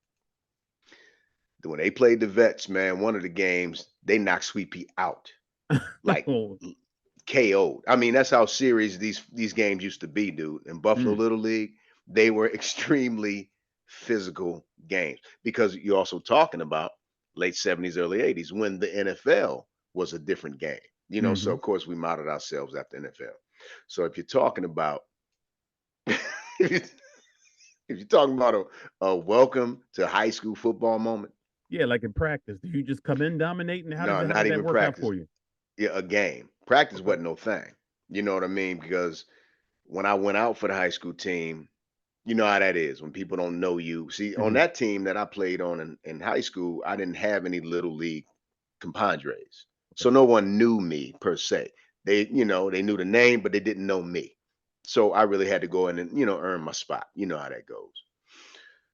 When they played the Vets, man, one of the games they knocked Sweet Pea out, like Oh, KO'd. I mean, that's how serious these games used to be, dude. In Buffalo mm, Little League, they were extremely physical games because you're also talking about late 70s, early 80s when the NFL was a different game. So mhm. of course we modeled ourselves after NFL. So if you're talking about if you- if you're talking about a welcome to high school football moment, Yeah, like in practice, do you just come in dominating? no, How not did that even work out practice. for you? Yeah, a game. Practice Okay. wasn't no thing. You know what I mean? Because when I went out for the high school team, you know how that is when people don't know you. See, on Mhm. that team that I played on in high school, I didn't have any little league compadres. Okay. So no one knew me per se. They knew the name, but they didn't know me. So I really had to go in and, earn my spot. You know how that goes.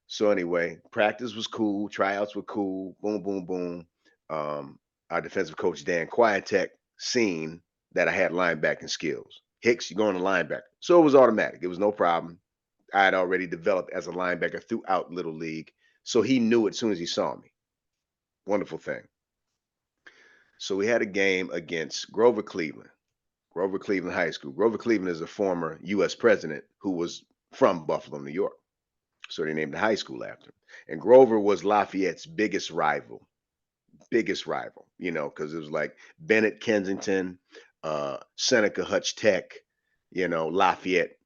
So anyway, practice was cool, tryouts were cool, boom, boom, boom. Our defensive coach Dan Quietek seen that I had linebacking skills. Hicks, you're going to linebacker. So it was automatic. It was no problem. I had already developed as a linebacker throughout Little League. So he knew it as soon as he saw me. Wonderful thing. So we had a game against Grover Cleveland, Grover Cleveland High School. Grover Cleveland is a former U.S. president who was from Buffalo, New York. So they named the high school after him. And Grover was Lafayette's biggest rival, because it was like Bennett, Kensington, Seneca, Hutch Tech, Lafayette,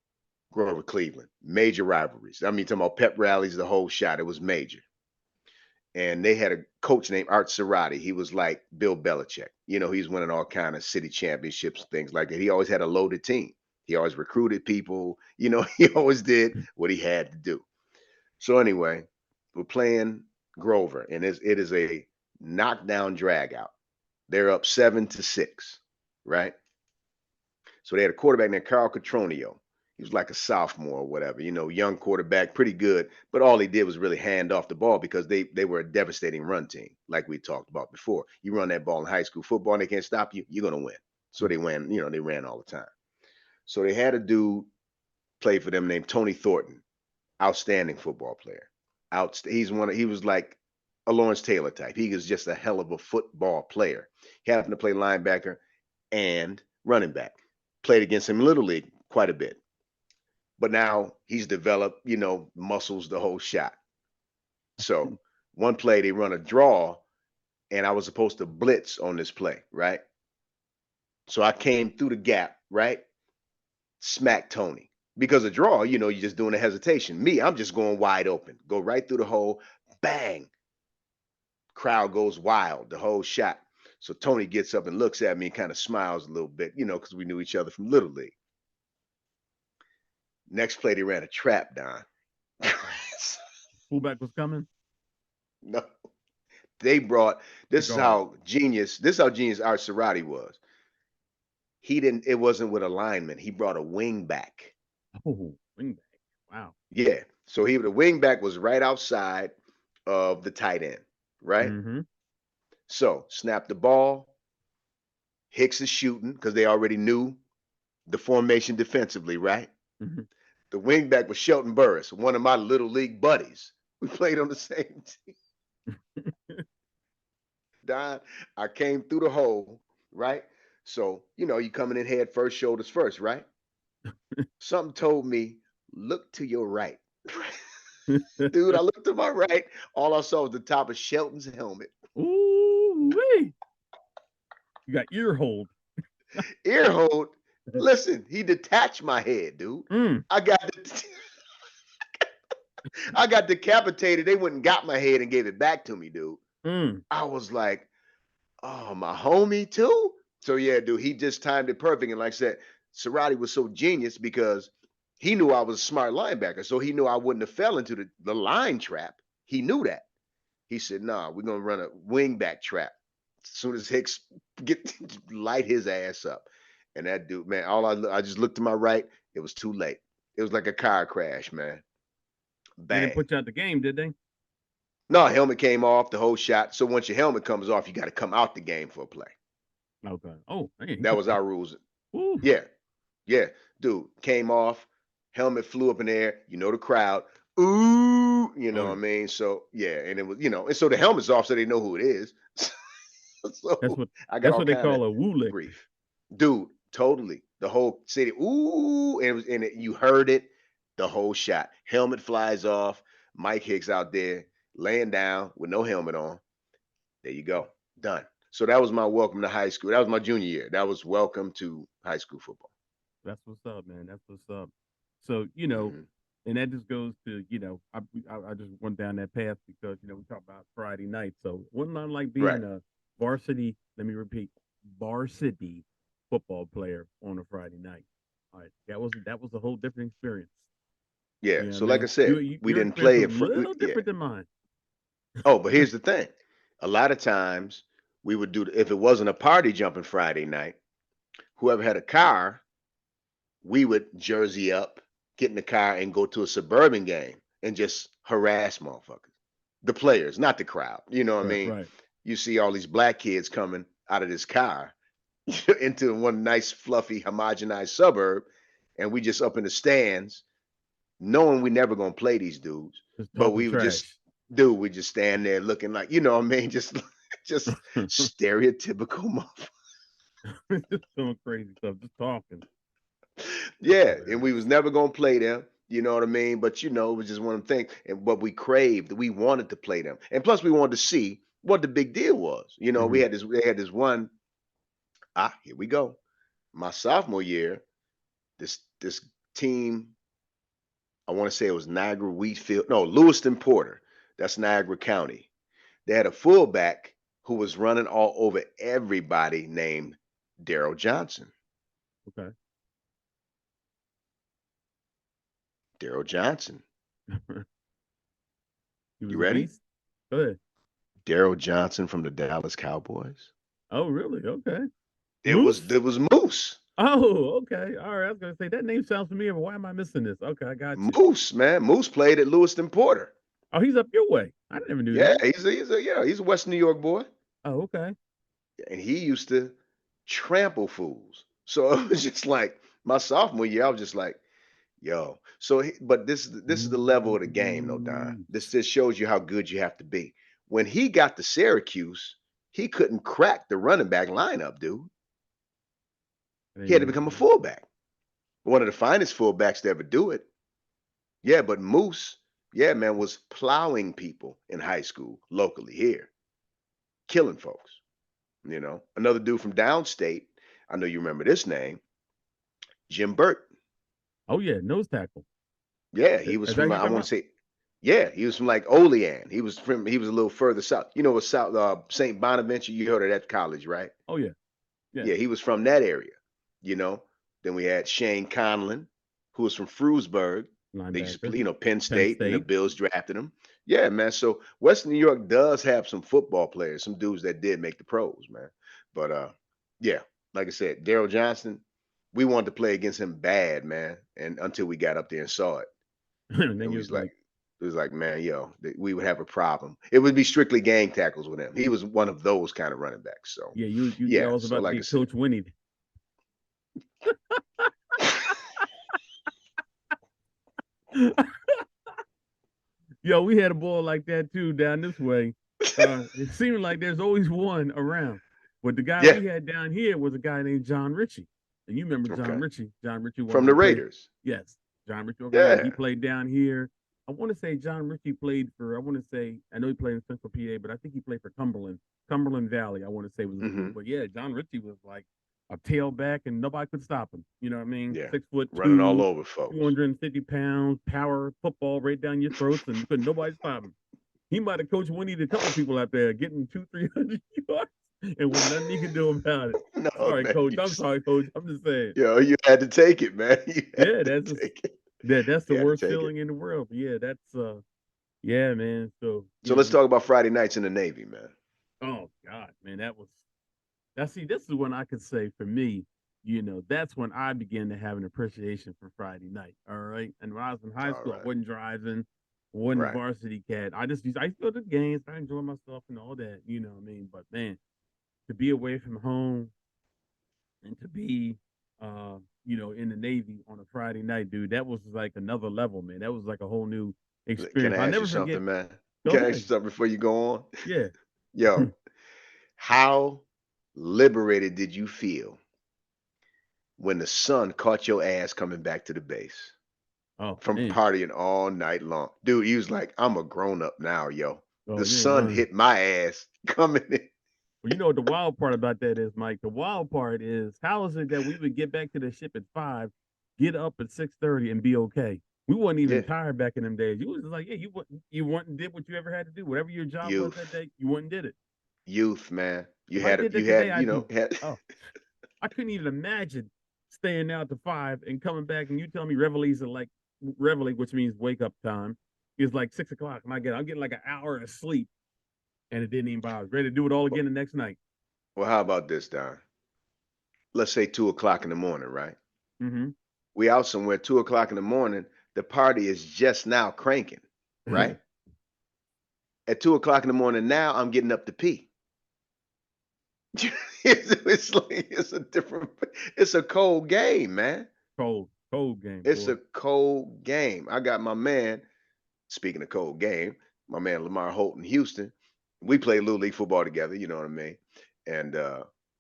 Grover, Cleveland. Major rivalries. I mean, talking about pep rallies, the whole shot. It was major. And they had a coach named Art Cerati. He was like Bill Belichick. He's winning all kind of city championships, things like that. He always had a loaded team. He always recruited people. He always did what he had to do. So anyway, we're playing Grover, and it is a knockdown drag out. They're up 7-6, right? So they had a quarterback named Carl Catronio. He was like a sophomore or whatever, young quarterback, pretty good. But all he did was really hand off the ball because they were a devastating run team, like we talked about before. You run that ball in high school football and they can't stop you, you're gonna win. So they ran all the time. So they had a dude play for them named Tony Thornton, outstanding football player. He was like a Lawrence Taylor type. He was just a hell of a football player. He happened to play linebacker and running back. Played against him in Little League quite a bit. But now he's developed, muscles, the whole shot. So one play, they run a draw, and I was supposed to blitz on this play, right? So I came through the gap, right? Smack Tony. Because a draw, you're just doing a hesitation. Me, I'm just going wide open. Go right through the hole, bang. Crowd goes wild, the whole shot. So Tony gets up and looks at me and kind of smiles a little bit, because we knew each other from Little League. Next play, they ran a trap, Don. Fullback was coming? No. They brought this is how genius Art Cerati was. It wasn't with a lineman. He brought a wing back. Oh, wing back. Wow. Yeah. So the wing back was right outside of the tight end, right? Mm-hmm. So snap the ball. Hicks is shooting because they already knew the formation defensively, right? Mm-hmm. The wing back was Shelton Burris, one of my Little League buddies. We played on the same team. Don, I came through the hole, right? So, you coming in head first, shoulders first, right? Something told me, look to your right. Dude, I looked to my right. All I saw was the top of Shelton's helmet. Ooh, wee. You got ear hold. Ear hold. Listen, he detached my head, dude. I got decapitated. They went and got my head and gave it back to me, dude. I was like, oh, my homie too? So yeah, dude, he just timed it perfect. And like I said, Cerati was so genius because he knew I was a smart linebacker. So he knew I wouldn't have fell into the line trap. He knew that. He said, nah, we're going to run a wingback trap. As soon as Hicks light his ass up. And that dude, man, I just looked to my right. It was too late. It was like a car crash, man. Bang. They didn't put you out the game, did they? No, helmet came off, the whole shot. So once your helmet comes off, you got to come out the game for a play. Okay. Oh, man. That was our rules. Ooh. Yeah. Yeah. Dude, came off, helmet flew up in the air, the crowd. Ooh, what I mean? So yeah, and it was, and so the helmet's off so they know who it is. So that's what they call a woo lick. Brief. Dude, totally. The whole city, ooh, and you heard it, the whole shot. Helmet flies off, Mike Hicks out there laying down with no helmet on. There you go. Done. So that was my welcome to high school. That was my junior year. That was welcome to high school football. That's what's up, man. That's what's up. So, and that just goes to, I just went down that path because, we talk about Friday night. So wasn't nothing like being a varsity, let me repeat, varsity football player on a Friday night. All right. That was a whole different experience. Yeah. So like I said, we didn't play it a little different than mine. Oh, but here's the thing. A lot of times we would do, if it wasn't a party jumping Friday night, whoever had a car, we would jersey up, get in the car and go to a suburban game and just harass motherfuckers. The players, not the crowd. You know what I mean? Right. You see all these black kids coming out of this car into one nice, fluffy, homogenized suburb, and we just up in the stands, knowing we never gonna play these dudes, Just but talking we would just, trash. dude, we just stand there looking like, you know what I mean, just just stereotypical Just doing crazy stuff, just talking. That's Yeah, and we was hilarious. never gonna play them. You know what I mean? But it was just one of the things. And but we craved, we wanted to play them, and plus we wanted to see what the big deal was. We Mhm. had this. They had this one. Here we go. My sophomore year, this team. I want to say it was Niagara Wheatfield. No, Lewiston Porter. That's Niagara County. They had a fullback who was running all over everybody named Daryl Johnson. Okay. Daryl Johnson. He You was a ready? beast? Go ahead. Daryl Johnson from the Dallas Cowboys. Oh, really? Okay. It was Moose? it was Moose. Oh, okay. All right. I was gonna say that name sounds familiar, but why am I missing this? Okay, I got you. Moose, man. Moose played at Lewiston Porter. Oh, he's up your way. I never knew Yeah, that. he's a West New York boy. Oh, okay. And he used to trample fools. So it was just like my sophomore year, I was just like, yo. But this is the level of the game, no Don. This Moose. just shows you how good you have to be. When he got to Syracuse, he couldn't crack the running back lineup, dude. I He didn't had to know become a that. fullback. One of the finest fullbacks to ever do it. Yeah, but Moose, yeah, man, was plowing people in high school locally here, killing folks. Another dude from downstate. I know you remember this name, Jim Burt. Oh yeah, nose tackle. Yeah, he was Is that who from you I talking want to about? say, yeah, he was from like Olean. He was a little further south. You know what South St. Bonaventure? You heard of that college, right? Oh yeah, yeah. Yeah, he was from that area. You know. Then we had Shane Conlon, who was from Frewsburg. They used to Linebacker. play, Penn Penn State, and the State. Bills drafted him. Yeah, man. So Western New York does have some football players, some dudes that did make the pros, man. But yeah, like I said, Daryl Johnson, we wanted to play against him bad, man. And until we got up there and saw it, And then and he was like, it was like, man, we would have a problem. It would be strictly gang tackles with him. He was one of those kind of running backs. So yeah, you yeah. y'all was So about to like I get said. Coach Winnie. Yo, we had a ball like that too down this way. It seemed like there's always one around. But the guy Yeah. we had down here was a guy named John Ritchie. And you remember John Okay. Ritchie. John Ritchie From wanted the to play. Raiders. Yes, John Ritchie over Raiders. He Yeah. played down here. I want to say John Ritchie played for, I want to say, I know he played in Central PA, but I think he played for Cumberland Valley, I want to say was the school. Hmm. But yeah, John Ritchie was like a tailback and nobody could stop him. You know what I mean? Yeah. 6 foot Running all 2, over folks. 250 pounds, power football right down your throats, and you couldn't nobody stop him. He might have coached Winnie a couple people out there getting 200, 300 yards, and with nothing he could do about it. No, Sorry, man. coach. I'm sorry, coach. I'm just saying. You had to take it, man. You had Yeah, to that's just, take it. that's the You had to worst take it. feeling in the world. But yeah, that's yeah, man. So So yeah, let's talk about Friday nights in the Navy, man. oh God, man, that was see, this is when I could say for me, that's when I began to have an appreciation for Friday night. All right. And when I was in high All school, I right. wasn't driving, wasn't a Right. varsity cat. I used to go to the games, I enjoy myself and all that, you know what I mean? But man, to be away from home and to be in the Navy on a Friday night, dude, that was like another level, man. That was like a whole new Can experience. I I'll ask you never forget. something, man? Go Can I ask you ahead. something before you go on? Yeah. Yo, how liberated did you feel when the sun caught your ass coming back to the base Oh from man. partying all night long? Dude, he was like, I'm a grown up now, yo. Oh, The you ain't sun lying. hit my ass coming in. Well, you know what the wild part about that is, Mike? The wild part is how is it that we would get back to the ship at 5, get up at 6:30 and be okay? We wasn't even Yeah. tired back in them days. You was just like, yeah, you went and did what you ever had to do. Whatever your job was that Youth. day, you went and did it. Youth, man. You If I had did you that today, had, I'd be had oh, I couldn't even imagine staying out to 5 and coming back and you tell me Reveille's are like Reveille, which means wake up time, is like 6 o'clock. And I'm getting like an hour of sleep and it didn't even bother. Ready to do it all again the next night. well, how about this, Don? Let's say 2 o'clock in the morning, right? Mm-hmm. We out somewhere 2 o'clock in the morning. The party is just now cranking, right? At 2 o'clock in the morning now, I'm getting up to pee. It's like it's a cold game, man. Cold game, It's boy. a cold game. I got my man, speaking of cold game, my man Lamar Holt in Houston. We play Little League football together, you know what I mean? And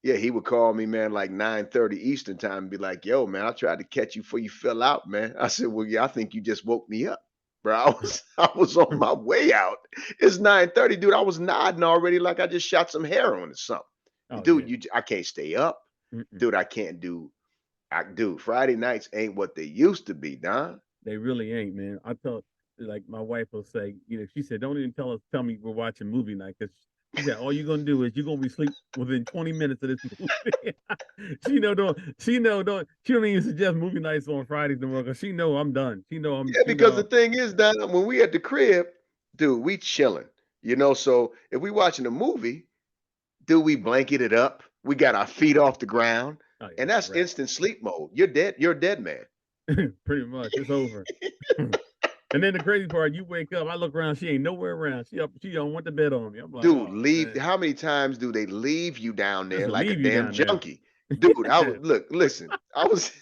yeah, he would call me, man, like 9:30 Eastern time and be like, yo, man, I tried to catch you before you fell out, man. I said, well, yeah, I think you just woke me up. Bro, I was on my way out. It's 9:30, dude. I was nodding already like I just shot some heroin or something. Oh Dude, yeah. I can't stay up. Mm-mm. Dude, I can't do dude, Friday nights ain't what they used to be, Don. They really ain't, man. I tell like my wife will say, she said, don't even tell me we're watching movie night because she said all you're gonna do is you're gonna be asleep within 20 minutes of this movie. She don't even suggest movie nights on Fridays no more because she know I'm done. Yeah, because the thing is, Don, when we at the crib, dude, we chilling. So if we watching a movie, dude, we blanket it up. We got our feet off the ground, oh yeah, and it's a that's wrap. instant sleep mode. You're dead. You're a dead man. Pretty much. It's over. And then the crazy part, you wake up, I look around, she ain't nowhere around. She don't want the bed on me. I'm like, Dude, oh leave. man. How many times do they leave you down Just there like a leave you damn down there. junkie? Dude, I was look, listen, I was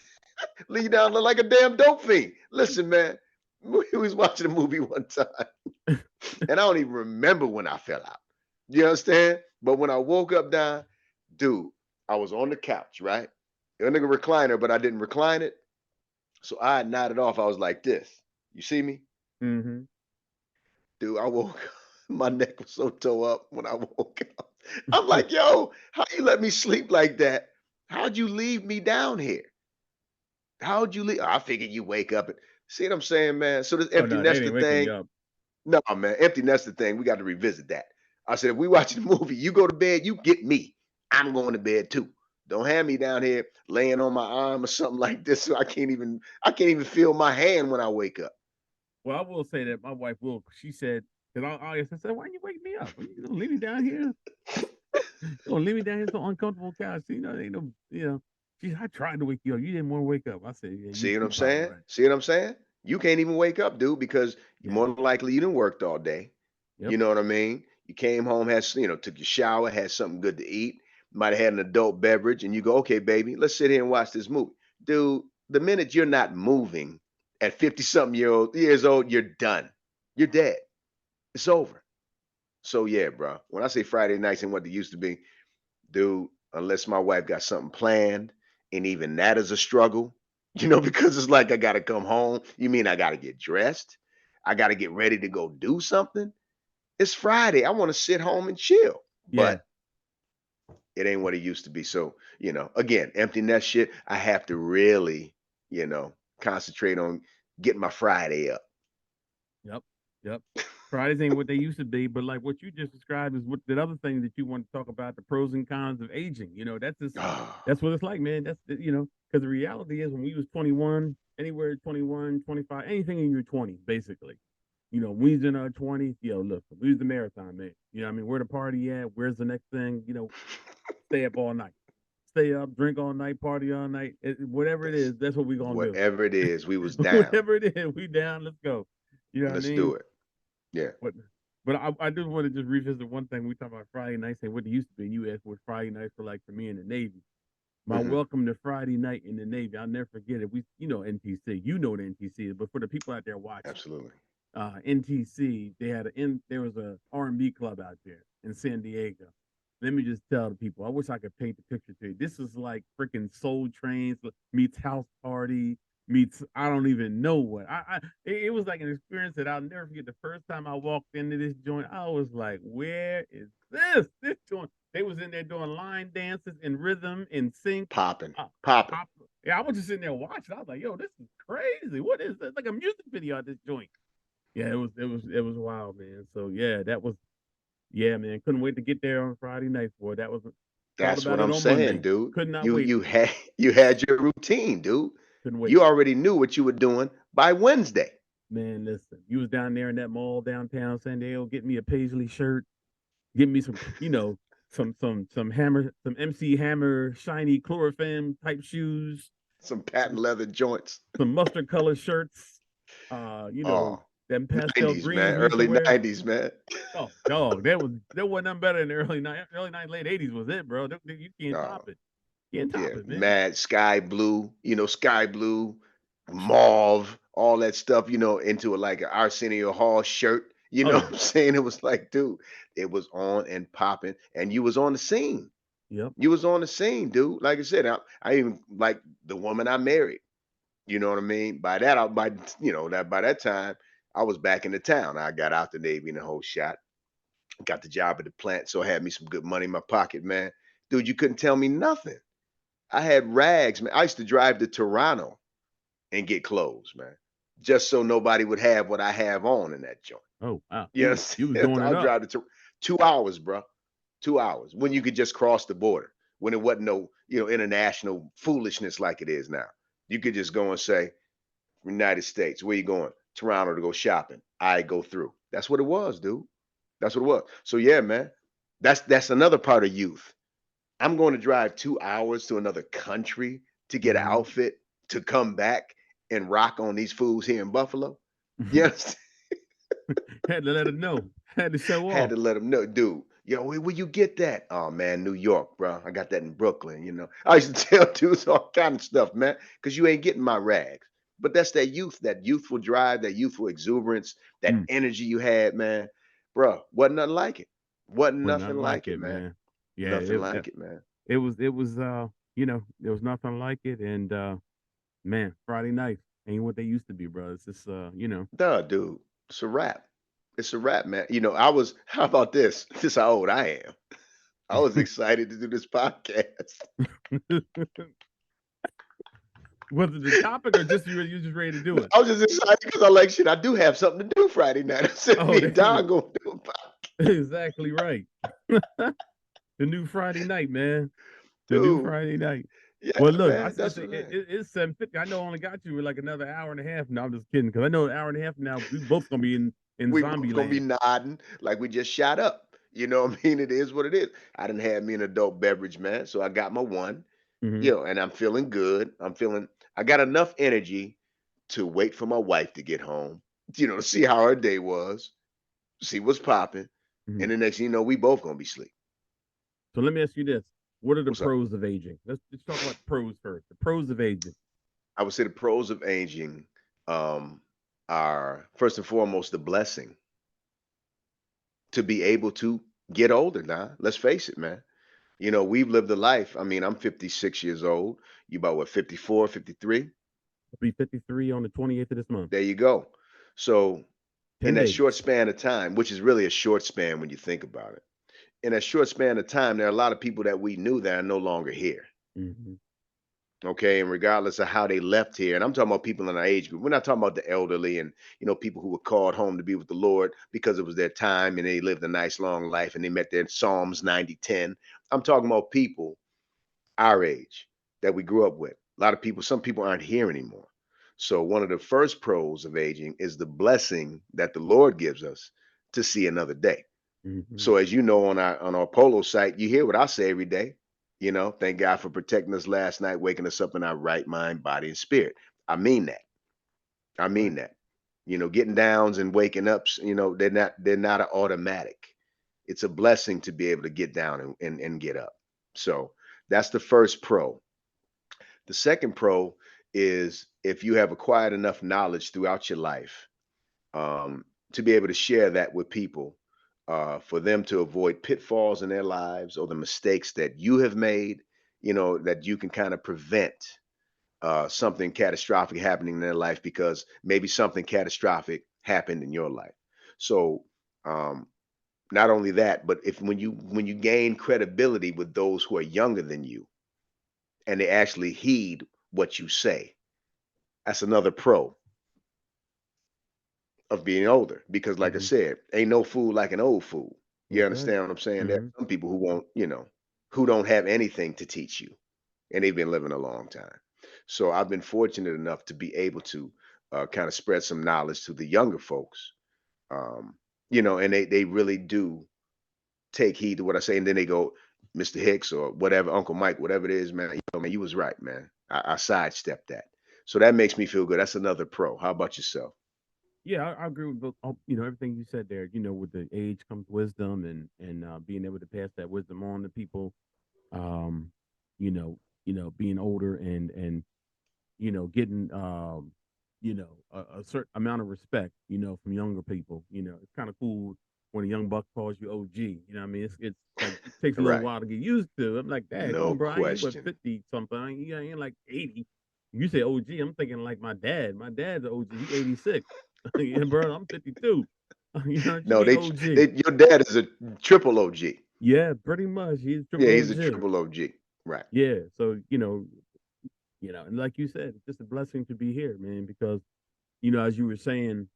leave you down there like a damn dope fiend. Listen, man, we was watching a movie one time, and I don't even remember when I fell out. You understand? But when I woke up, down, dude, I was on the couch, right? In the recliner, but I didn't recline it. So I nodded off. I was like this. You see me? Mm-hmm. Dude, I woke up. My neck was so toe up when I woke up. I'm like, yo, how you let me sleep like that? How'd you leave me down here? How'd you leave? I figured you wake up and see what I'm saying, man. So this Oh empty no, they nester didn't wake me thing, up. no, man, empty nester thing, we got to revisit that. I said, if we watching a movie, you go to bed, you get me. I'm going to bed too. Don't have me down here laying on my arm or something like this. So I can't even feel my hand when I wake up. Well, I will say that my wife will. She said, because I said, why you wake me up? Are you gonna leave me down here? You gonna leave me down here so uncomfortable couch? Ain't no, I tried to wake you up. You didn't want to wake up. I said, yeah, See what you I'm probably saying? right. See what I'm saying? You can't even wake up, dude, because you Yeah. more than likely you didn't worked all day. Yep. You know what I mean? You came home, took your shower, had something good to eat, might have had an adult beverage, and you go, okay, baby, let's sit here and watch this movie. Dude, the minute you're not moving at 50 something years old, you're done. You're dead. It's over. So yeah, bro. When I say Friday nights and what they used to be, dude, unless my wife got something planned, and even that is a struggle, because it's like I gotta come home. You mean I gotta get dressed? I gotta get ready to go do something? It's Friday. I want to sit home and chill. Yeah. But it ain't what it used to be. So, again, empty nest shit, I have to really, concentrate on getting my Friday up. Yep. Yep. Fridays ain't what they used to be, but like what you just described is what the other thing that you want to talk about, the pros and cons of aging. That's what it's like, man. Because the reality is when we was 21, anywhere 21, 25, anything in your 20s, basically. We was in our 20s, look, we was the marathon, man. I mean, where the party at? Where's the next thing? Stay up all night. Stay up, drink all night, party all night. Whatever it is, that's what we gonna do. Whatever it is, we was down. Whatever it is, we down, let's go. You know what I Let's do mean? it. Yeah. But but I do want to just revisit one thing. We talk about Friday nights and what it used to be. You asked what Friday nights were like for me in the Navy. My Hmm. welcome to Friday night in the Navy. I'll never forget it. NTC. You know what NTC is, but for the people out there watching, Absolutely. NTC, there was a R&B club out there in San Diego. Let me just tell the people. I wish I could paint the picture to you. This is like freaking Soul Trains meets House Party meets I don't even know what. It was like an experience that I'll never forget. The first time I walked into this joint, I was like, "Where is this? This joint?" They was in there doing line dances in rhythm in sync. Popping. Uh, Popping. yeah, I was just sitting there watching. I was like, "Yo, this is crazy. What is this? Like a music video at this joint." Yeah, it was wild, man. So yeah, yeah, man. Couldn't wait to get there on Friday night, boy. Thought That's about what it I'm on saying, Monday. dude. Could not You wait. you had you had your routine, dude. Couldn't wait. You already knew what you were doing by Wednesday. Man, listen. You was down there in that mall downtown San Diego, get me a Paisley shirt, get me some, some hammer, some MC Hammer shiny chlorophyll type shoes, Some patent some leather joints. some mustard color shirts, Oh, them pastel 90s, greens man. we used to Early wear. 90s, man. Oh, dog, there wasn't nothing better in the early 90s, late 80s was it, bro. You can't Uh, top it. Can't yeah, top it, man. mad sky blue, sky blue, mauve, all that stuff, into like an Arsenio Hall shirt. You Oh know what yeah. I'm saying? It was like, dude, it was on and popping, and you was on the scene. Yep. You was on the scene, dude. Like I said, I even like the woman I married. You know what I mean? By that time, I was back in the town. I got out the Navy in the whole shot. Got the job at the plant, so I had me some good money in my pocket, man. Dude, you couldn't tell me nothing. I had rags, man. I used to drive to Toronto and get clothes, man, just so nobody would have what I have on in that joint. Oh wow. You You was understand? doing it I'll up. drive to 2 hours, bro. 2 hours when you could just cross the border, when it wasn't no, international foolishness like it is now. You could just go and say, United States, where you going? Toronto to go shopping. I go through. That's what it was, dude. That's what it was. So yeah, man. That's another part of youth. I'm going to drive 2 hours to another country to get an Hmm. outfit to come back and rock on these fools here in Buffalo. Yes, Had to let it know. Had to show had off. to let them know, dude. Where you get that? Oh man, New York, bro. I got that in Brooklyn. I used to tell dudes all kind of stuff, man, because you ain't getting my rags. But that's that youth, that youthful drive, that youthful exuberance, that Mm. energy you had, man. Bro, wasn't nothing like it. Wasn't Was nothing nothing like like it, it, man. man. Yeah, Nothing like it, man. it was there was nothing like it, and man, Friday nights ain't what they used to be, bro. It's just Duh, dude. It's a wrap. It's a wrap, man. How about this? This is how old I am. I was excited to do this podcast. Was it the topic or just you just ready to do it? I was just excited because I like shit. I do have something to do Friday night. I said Oh, me and that's Don gonna do a podcast. exactly right. The new Friday night, man. The new Dude. Friday night. Yeah, Well, look, man. That's what it's 7:50. I know I only got you with like another hour and a half. No, I'm just kidding because I know an hour and a half from now we both gonna be in we zombie both gonna be land. nodding like we just shot up. You know what I mean? It is what it is. I didn't have me an adult beverage, man. So I got my one, Hmm. and I'm feeling good. I got enough energy to wait for my wife to get home, to see how her day was, see what's popping. Hmm. And the next thing you know, we both gonna be asleep. So let me ask you this: what are the What's up? pros of aging? Let's talk about the pros first. The pros of aging. I would say the pros of aging um, are first and foremost the blessing to be able to get older now. Let's face it, man. We've lived a life. I mean, I'm 56 years old. You about what, 54, 53? I'll be 53 on the 28th of this month. There you go. So in 10 that short days. span of time, which is really a short span when you think about it, in that short span of time, there are a lot of people that we knew that are no longer here. Hmm. Okay, and regardless of how they left here, and I'm talking about people in our age group. We're not talking about the elderly and people who were called home to be with the Lord because it was their time and they lived a nice long life and they met their Psalms 90:10. I'm talking about people our age that we grew up with. A lot of people, some people aren't here anymore. So one of the first pros of aging is the blessing that the Lord gives us to see another day. Hmm. So as you know, on our polo site, you hear what I say every day. Thank God for protecting us last night, waking us up in our right mind, body, and spirit. I mean that. I Right. mean that. Getting downs and waking ups, they're not an automatic. It's a blessing to be able to get down and get up. So that's the first pro. The second pro is if you have acquired enough knowledge throughout your life to be able to share that with people for them to avoid pitfalls in their lives or the mistakes that you have made, that you can kind of prevent something catastrophic happening in their life because maybe something catastrophic happened in your life. So, um, not only that, but if when you gain credibility with those who are younger than you and they actually heed what you say, that's another pro of being older because like I Hmm. said, ain't no fool like an old fool. You That's right. understand what I'm saying? There Hmm. are some people who won't, who don't have anything to teach you and they've been living a long time. So I've been fortunate enough to be able to kind of spread some knowledge to the younger folks. Um, and they really do take heed to what I say, and then they go, Mr. Hicks or whatever, Uncle Mike, whatever it is, man. Man, you was right, man. I sidestepped that. So that makes me feel good. That's another pro. How about yourself? Yeah, I agree with everything you said there. With the age comes wisdom, and being able to pass that wisdom on to people. Um, being older and getting a certain amount of respect, from younger people. It's kind of cool when a young buck calls you OG. You know what I mean? It's like it takes a little Right. while to get used to. I'm like, Dad, come No on, bro. I ain't but question. 50 something. I ain't like 80. You say OG, I'm thinking like my dad. My dad's OG. He 86. Yeah, bro, I'm 52. What you No, mean they OG? your dad is a triple OG. Yeah, pretty much. He's Yeah, triple he's a OG. triple OG. Right. Yeah. So, and like you said, it's just a blessing to be here, man, because, as you were saying,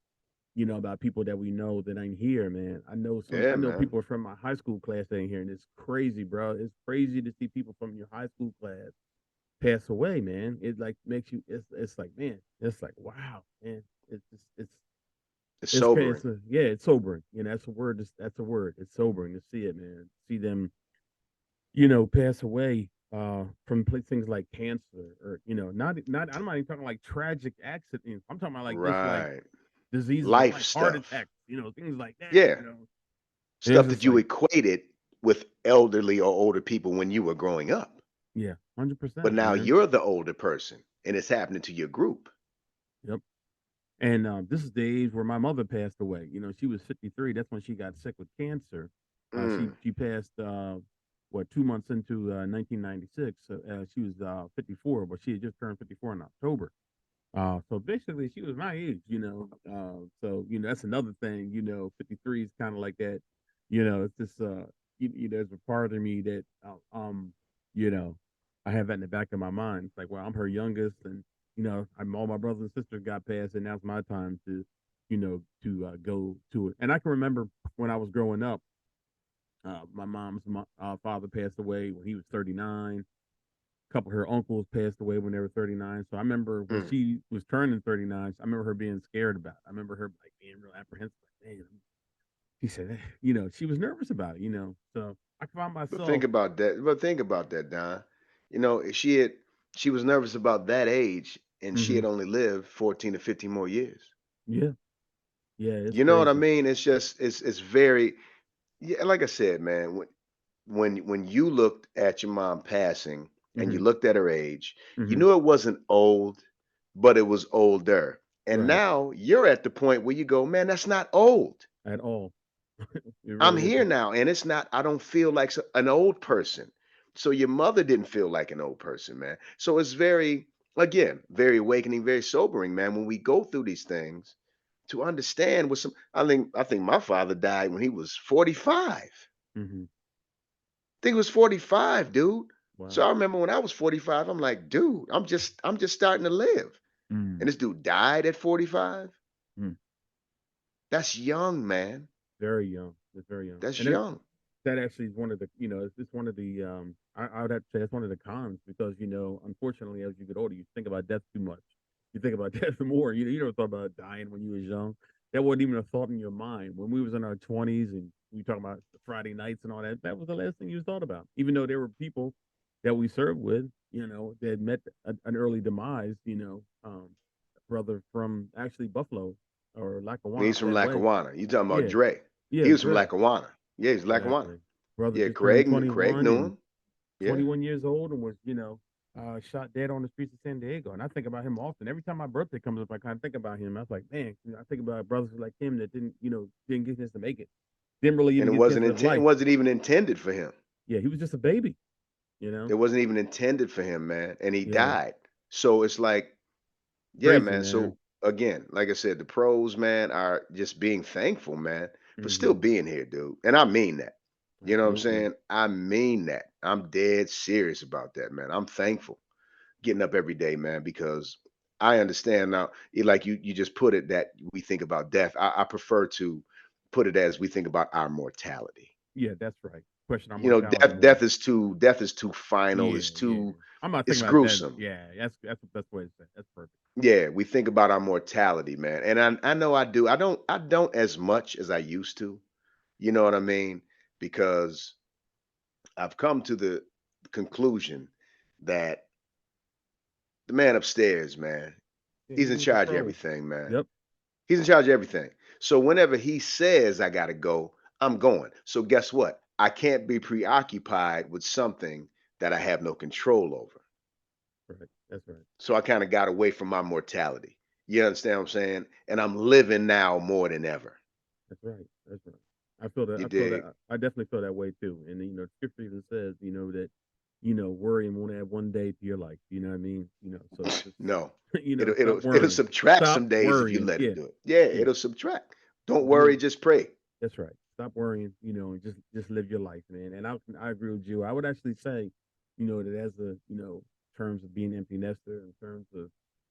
about people that we know that ain't here, man. I Yeah, know man. people from my high school class that ain't here, and it's crazy, bro. It's crazy to see people from your high school class pass away, man. It like makes you it's like, man, it's like, wow, man. It's just It's it's crazy. sobering. Yeah, it's sobering. That's a word. That's a word. It's sobering to see it, man. See them, pass away from things like cancer or not. I'm not even talking like tragic accidents. I'm talking about like just like Right. diseases of Life life, heart stuff. attacks, things like that. Yeah. It's Stuff just that you like, equated with elderly or older people when you were growing up. yeah, But 100%, now man. you're the older person and it's happening to your group. Yep. And this is the age where my mother passed away. She was 53. That's when she got sick with cancer. She Mm. she passed 2 months into 1996. So she was 54, but she had just turned 54 in October. So basically, she was my age. So that's another thing. 53 is kind of like that. It's just there's a part of me that you know, I have that in the back of my mind. It's like, well, I'm her youngest, and I'm all my brothers and sisters got past, and now's my time to go to it. And I can remember when I was growing up, my mom's father passed away when he was 39. A couple of her uncles passed away when they were 39. So I remember when Mm. she was turning 39, I remember her being scared about it. I remember her like being real apprehensive. Like, man, she said, she was nervous about it. So I found But think myself, about that. But think about that, Don. If she was nervous about that age and she hmm had only lived 14 to 15 more years. yeah, yeah, it's You know what I crazy. mean? It's just it's very, yeah, like I said, man, when you looked at your mom passing and you hmm looked at her age, you hmm knew it wasn't old, but it was older. And Right. now you're at the point where you go, man, that's not old. At all. It I'm really here isn't. now, and it's not, I don't feel like an old person. So your mother didn't feel like an old person, man. So it's very, again, very awakening, very sobering, man, when we go through these things to understand what some I think my father died when he was 45. hmm Think it was 45, dude. So Wow. I remember when I was 45, I'm like, dude, I'm just starting to live. And Mm. this dude died at 45. Mm. That's young, man. Very young. It's very young. That's And that young. that actually is one of the, it's one of the, I would have to say that's one of the cons because, unfortunately, as you get older, you think about death too much. You think about death more. You never thought about dying when you was young. That wasn't even a thought in your mind. When we was in our 20s and we talking about the Friday nights and all that, that was the last thing you thought about. Even though there were people that we served with, that met an early demise, brother from actually Buffalo or He's Lackawanna from that way. Lackawanna. You talking about Yeah. Dre. He Yeah, was from Dre. Lackawanna. Yeah, he's Lackawanna. Exactly. Brother Yeah, just turned Craig 21 knew and him. Yeah. 21 years old and was, shot dead on the streets of San Diego. And I think about him often. Every time my birthday comes up, I kind of think about him. I was like, man, I think about brothers like him that didn't get a chance to make it. Didn't really And even get a chance to live it life. wasn't even intended for him. Yeah, he was just a baby, It wasn't even intended for him, man. And he Yeah, died. So it's like, yeah, crazy, man. man. So again, like I said, the pros, man, are just being thankful, man, for still hmm being here, dude. And I mean that. You know what I'm Absolutely. saying? I mean that. I'm dead serious about that, man. I'm thankful getting up every day, man, because I understand now, like you just put it that we think about death. I prefer to put it as we think about our mortality. Yeah, that's right. Question our mortality Death more. death is too final, Yeah, it's yeah. too, I'm not it's thinking about that. gruesome. Yeah, that's the best way to say it. That's perfect. Yeah, we think about our mortality, man. And I know I do. I don't as much as I used to. You know what I mean? Because I've come to the conclusion that the man upstairs, man, Yeah, he's he's in in charge of control. everything, man. Yep. He's in charge of everything. So whenever he says I gotta go, I'm going. So guess what? I can't be preoccupied with something that I have no control over. Right. That's right. So I kind of got away from my mortality. You understand what I'm saying? And I'm living now more than ever. That's right. That's right. I feel that. You I feel that. dig? I definitely feel that way too. And Scripture even says, that, worrying won't add one day to your life. You know what I mean? So just, No. stop It'll worrying. subtract Stop some days if you worrying. let it Yeah. do it. Yeah, Yeah. it'll subtract. Don't worry, Do just pray. That's right. Stop worrying. And just live your life, man. And I agree with you. I would actually say, that as a terms of being empty nester, in terms of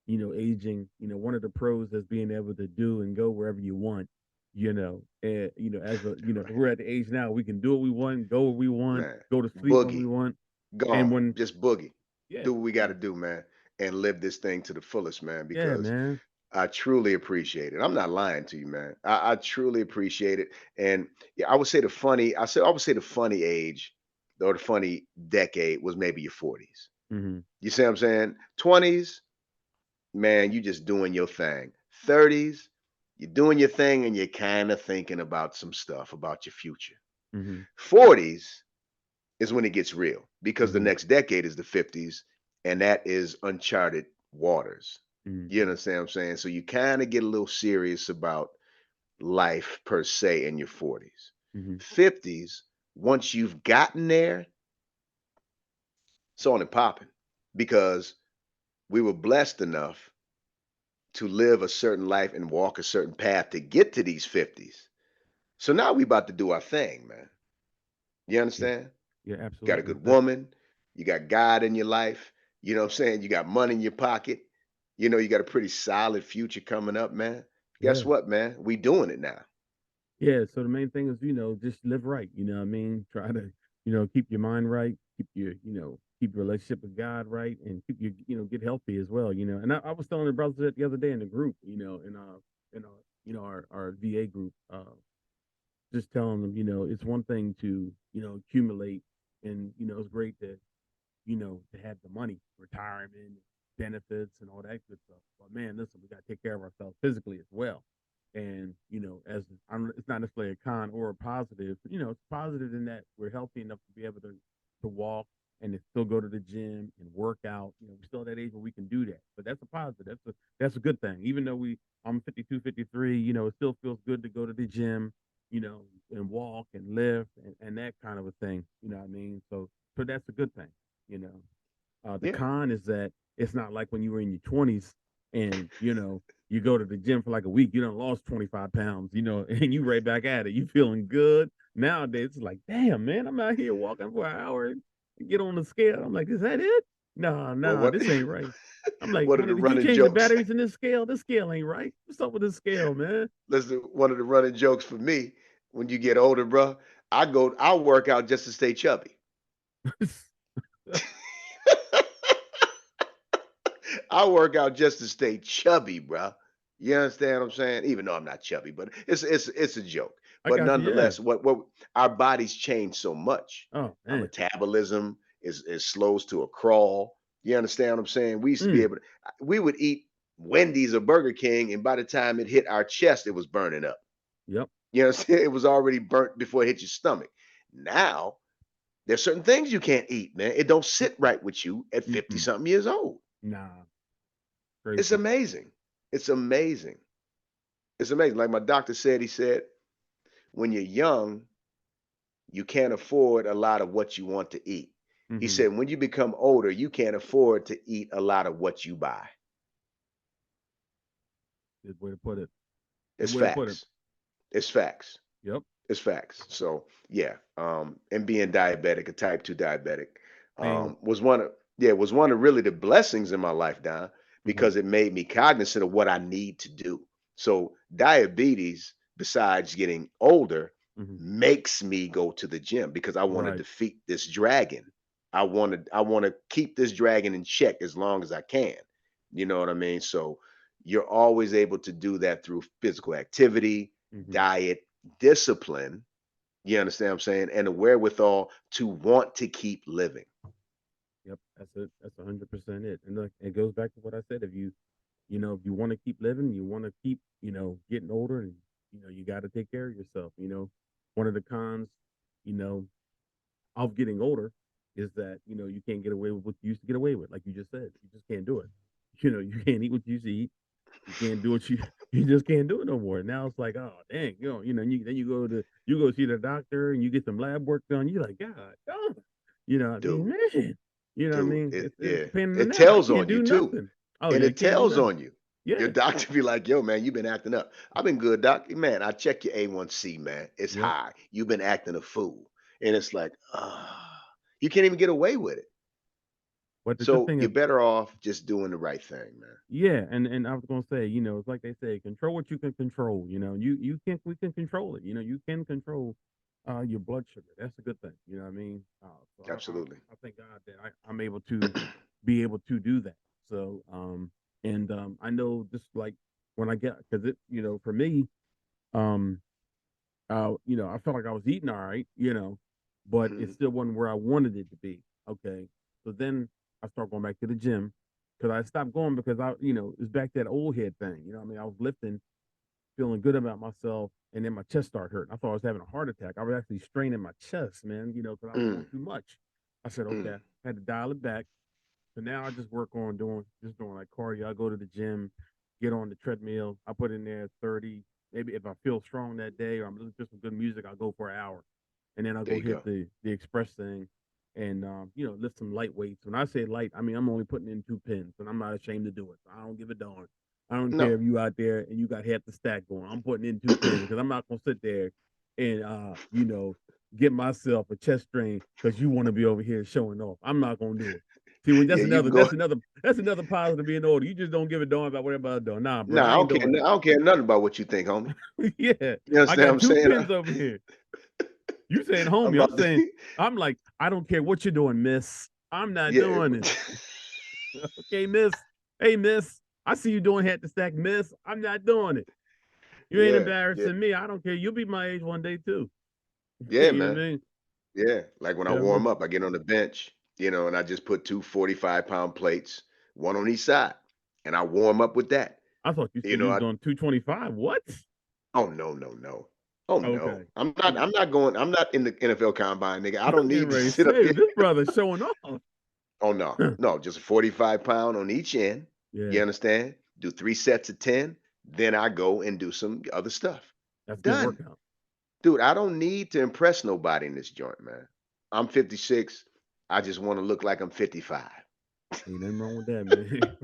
aging, one of the pros is being able to do and go wherever you want. And as a Right. we're at the age now we can do what we want, go where we want, Man. go to sleep when we Boogie. want, and Gone. when Just boogie. yeah, Do what we got to do, man, and live this thing to the fullest, man, yeah, because man. I truly appreciate it. I'm not lying to you, man. I truly appreciate it. And yeah, I would say the funny age or the funny decade was maybe your 40s. Hmm. You see what I'm saying? 20s, man, you just doing your thing. 30s, you're doing your thing and you're kind of thinking about some stuff about your future. Hmm. 40s is when it gets real because the Hmm. next decade is the 50s, and that is uncharted waters. You Hmm. understand what I'm saying? So you kind of get a little serious about life per se in your 40s. Hmm. 50s, once you've gotten there, it's on and popping because we were blessed enough to live a certain life and walk a certain path to get to these 50s. So now we about to do our thing, man. You Yeah, understand? yeah, Got a absolutely. good That's woman, you got God in your life, you know what I'm saying? You got money in your pocket, you got a pretty solid future coming up, man. Guess yeah. what, man? We doing it now. Yeah, so the main thing is, just live right. You know what I mean? Try to, keep your mind right, keep your relationship with God right, and keep your, get healthy as well. And I was telling the brothers that the other day in the group, in our, our VA group, just telling them, it's one thing to, accumulate, and it's great to, to have the money, retirement, benefits, and all that good stuff. But man, listen, we got to take care of ourselves physically as well. And as it's not necessarily a con or a positive. It's positive in that we're healthy enough to be able to walk and to still go to the gym and work out. We're still at that age where we can do that. But that's a positive. That's a good thing. Even though I'm 52, 53. It still feels good to go to the gym. And walk and lift and that kind of a thing. You know what I mean? So that's a good thing. You know, the Yeah. con is that it's not like when you were in your 20s and you go to the gym for like a week, you done lost 25 pounds, and you right back at it. You feeling good. Nowadays, it's like, damn, man, I'm out here walking for an hour and get on the scale. I'm like, is that it? No, Well, no, what this ain't right. I'm like, one of honey, the did you running change the jokes? batteries in this scale? This scale ain't right. What's up with this scale, man? Listen, one of the running jokes for me, when you get older, bro, I'll work out just to stay chubby. I work out just to stay chubby, bro. You understand what I'm saying? Even though I'm not chubby, but it's a joke. I But got you. Yeah. nonetheless, what our bodies change so much. Oh Our man. metabolism is slows to a crawl. You understand what I'm saying? We used to be Mm, able to we would eat Wendy's or Burger King, and by the time it hit our chest, it was burning up. yep. You know what I'm saying? It was already burnt before it hit your stomach. Now, there's certain things you can't eat, man. It don't sit Mm-mm, right with you at 50 mm-mm. something years old. Nah, It's crazy. amazing. It's amazing. It's amazing. Like my doctor said, he said, when you're young, you can't afford a lot of what you want to eat. He Mm-hmm. said, when you become older, you can't afford to eat a lot of what you buy. Good way to put it. Good It's way to put it. facts. It's facts. Yep. It's facts. So yeah, and being diabetic, a type 2 diabetic, Same. was one of really the blessings in my life, Don, Mm-hmm. because it made me cognizant of what I need to do. So diabetes, besides getting older, Mm-hmm. makes me go to the gym because I want to Right. defeat this dragon. I want to keep this dragon in check as long as I can. You know what I mean? So you're always able to do that through physical activity, Mm-hmm. diet, discipline, you understand what I'm saying? And the wherewithal to want to keep living. Yep. That's it. That's 100% it. And look, it goes back to what I said. If you if you want to keep living, you want to keep, getting older, and you got to take care of yourself. One of the cons, you know, of getting older is that you can't get away with what you used to get away with. Like you just said, you just can't do it. You can't eat what you used to eat. You can't do what you you just can't do it no more. Now it's like, oh dang, then you go see the doctor and you get some lab work done. You're like, God, oh, what I mean, Dude, man, what I dude, mean. It's yeah, a pain in the it neck. I tells can't on you do too. nothing. Oh And yeah, I it can't do tells nothing. on you. Your Yeah, doctor be like, yo, man, you've been acting up. I've been good, doc. Man, I check your A1C, man. It's yep. high. You've been acting a fool. And it's like, you can't even get away with it. But the good So thing you're is, better off just doing the right thing, man. yeah, and I was gonna say, it's like they say, control what you can control. We can control it. You can control your blood sugar. That's a good thing. You know what I mean? So Absolutely. I thank God that I'm able to be able to do that. So and I know just like when I get because it for me um I felt like I was eating all right, but it Mhm. still wasn't where I wanted it to be. Okay. So then I start going back to the gym because I stopped going because it's back to that old head thing. I mean, I was lifting, feeling good about myself, and then my chest started hurting. I thought I was having a heart attack. I was actually straining my chest, man, because I was doing Mm, too much. I said, okay, mm. I had to dial it back. So now I just work on doing like cardio. I go to the gym, get on the treadmill. I put in there 30. Maybe if I feel strong that day or I'm listening to some good music, I'll go for an hour. And then I'll There go you hit go. the express thing and lift some light weights. When I say light, I mean I'm only putting in 2 pins and I'm not ashamed to do it. So I don't give a darn. I don't care No. if you out there and you got half the stack going. I'm putting in 2 pins because I'm not gonna sit there and get myself a chest strain because you want to be over here showing off. I'm not gonna do it. See, when Yeah, that's you can another go. that's another positive being older. You just don't give a darn about what everybody doing. Nah, bro, Nah, I I ain't don't care. doing I don't care nothing about what you think, homie. it. Yeah, You I understand what got I'm two saying? pins over here. You saying I'm homie, about to. I'm like, I don't care what you're doing, miss. I'm not Yeah. doing it. Okay, miss. Hey, miss. I see you doing hat to stack, miss. I'm not doing it. You ain't Yeah. Yeah. embarrassing me. I don't care. You'll be my age one day too. Yeah, You know what man. I mean? Yeah. Like when I You know what I mean? warm up, I get on the bench, and I just put two 45-pound plates, one on each side, and I warm up with that. I thought you You said know, you was I doing 225. What? Oh, no, no, no. Oh, no. Okay. I'm not in the NFL combine, nigga. I I'm don't getting need to ready to sit up say here. this brother's showing off. Oh, no. No, just a 45-pound on each end. You Yeah, understand? Do 3 sets of 10, then I go and do some other stuff. that's a good Done. workout. Dude, I don't need to impress nobody in this joint, man. I'm 56. I just wanna look like I'm 55. Ain't nothing wrong with that, man.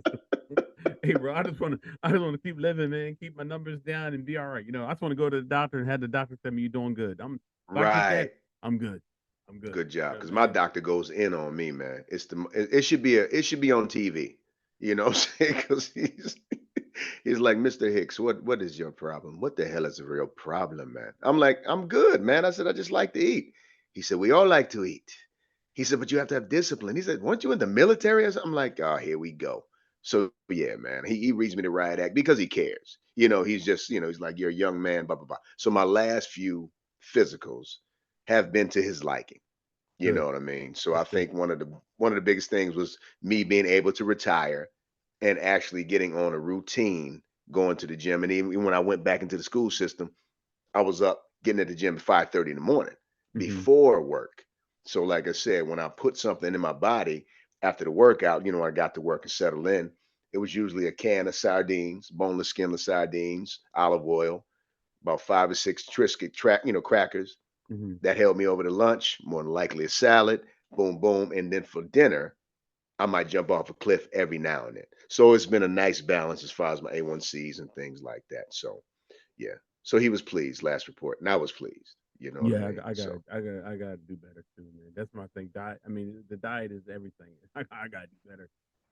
Hey, bro, I just want to keep living, man. Keep my numbers down and be all right. I just want to go to the doctor and have the doctor tell me you're doing good. If I get that, Right. I'm good. I'm good. Good You job, know what cause I my mean? doctor goes in on me, man. It should be on TV, you know what I'm saying? 'Cause he's like, "Mr. Hicks, what is your problem? What the hell is the real problem, man?" I'm like, "I'm good, man." I said, "I just like to eat." He said, "We all like to eat." He said, "But you have to have discipline." He said, "Weren't you in the military?" I'm like, "Oh, here we go." So yeah, man, he reads me the riot act because he cares. He's just, he's like, "You're a young man, blah blah blah." So my last few physicals have been to his liking. You know Good. what I mean? So I That's good. think one of the biggest things was me being able to retire and actually getting on a routine going to the gym. And even when I went back into the school system, I was up getting at the gym at 5:30 in the morning Hmm. before work. So like I said, when I put something in my body after the workout, I got to work and settle in. It was usually a can of sardines, boneless, skinless sardines, olive oil, about 5 or 6 Triscuit crackers, Hmm. that held me over to lunch, more than likely a salad, boom, boom. And then for dinner, I might jump off a cliff every now and then. So it's been a nice balance as far as my A1Cs and things like that. So yeah. So he was pleased last report, and I was pleased. You know what I Yeah, mean? So I got to do better too, man. That's my thing. Diet. I mean, the diet is everything. I got to do better.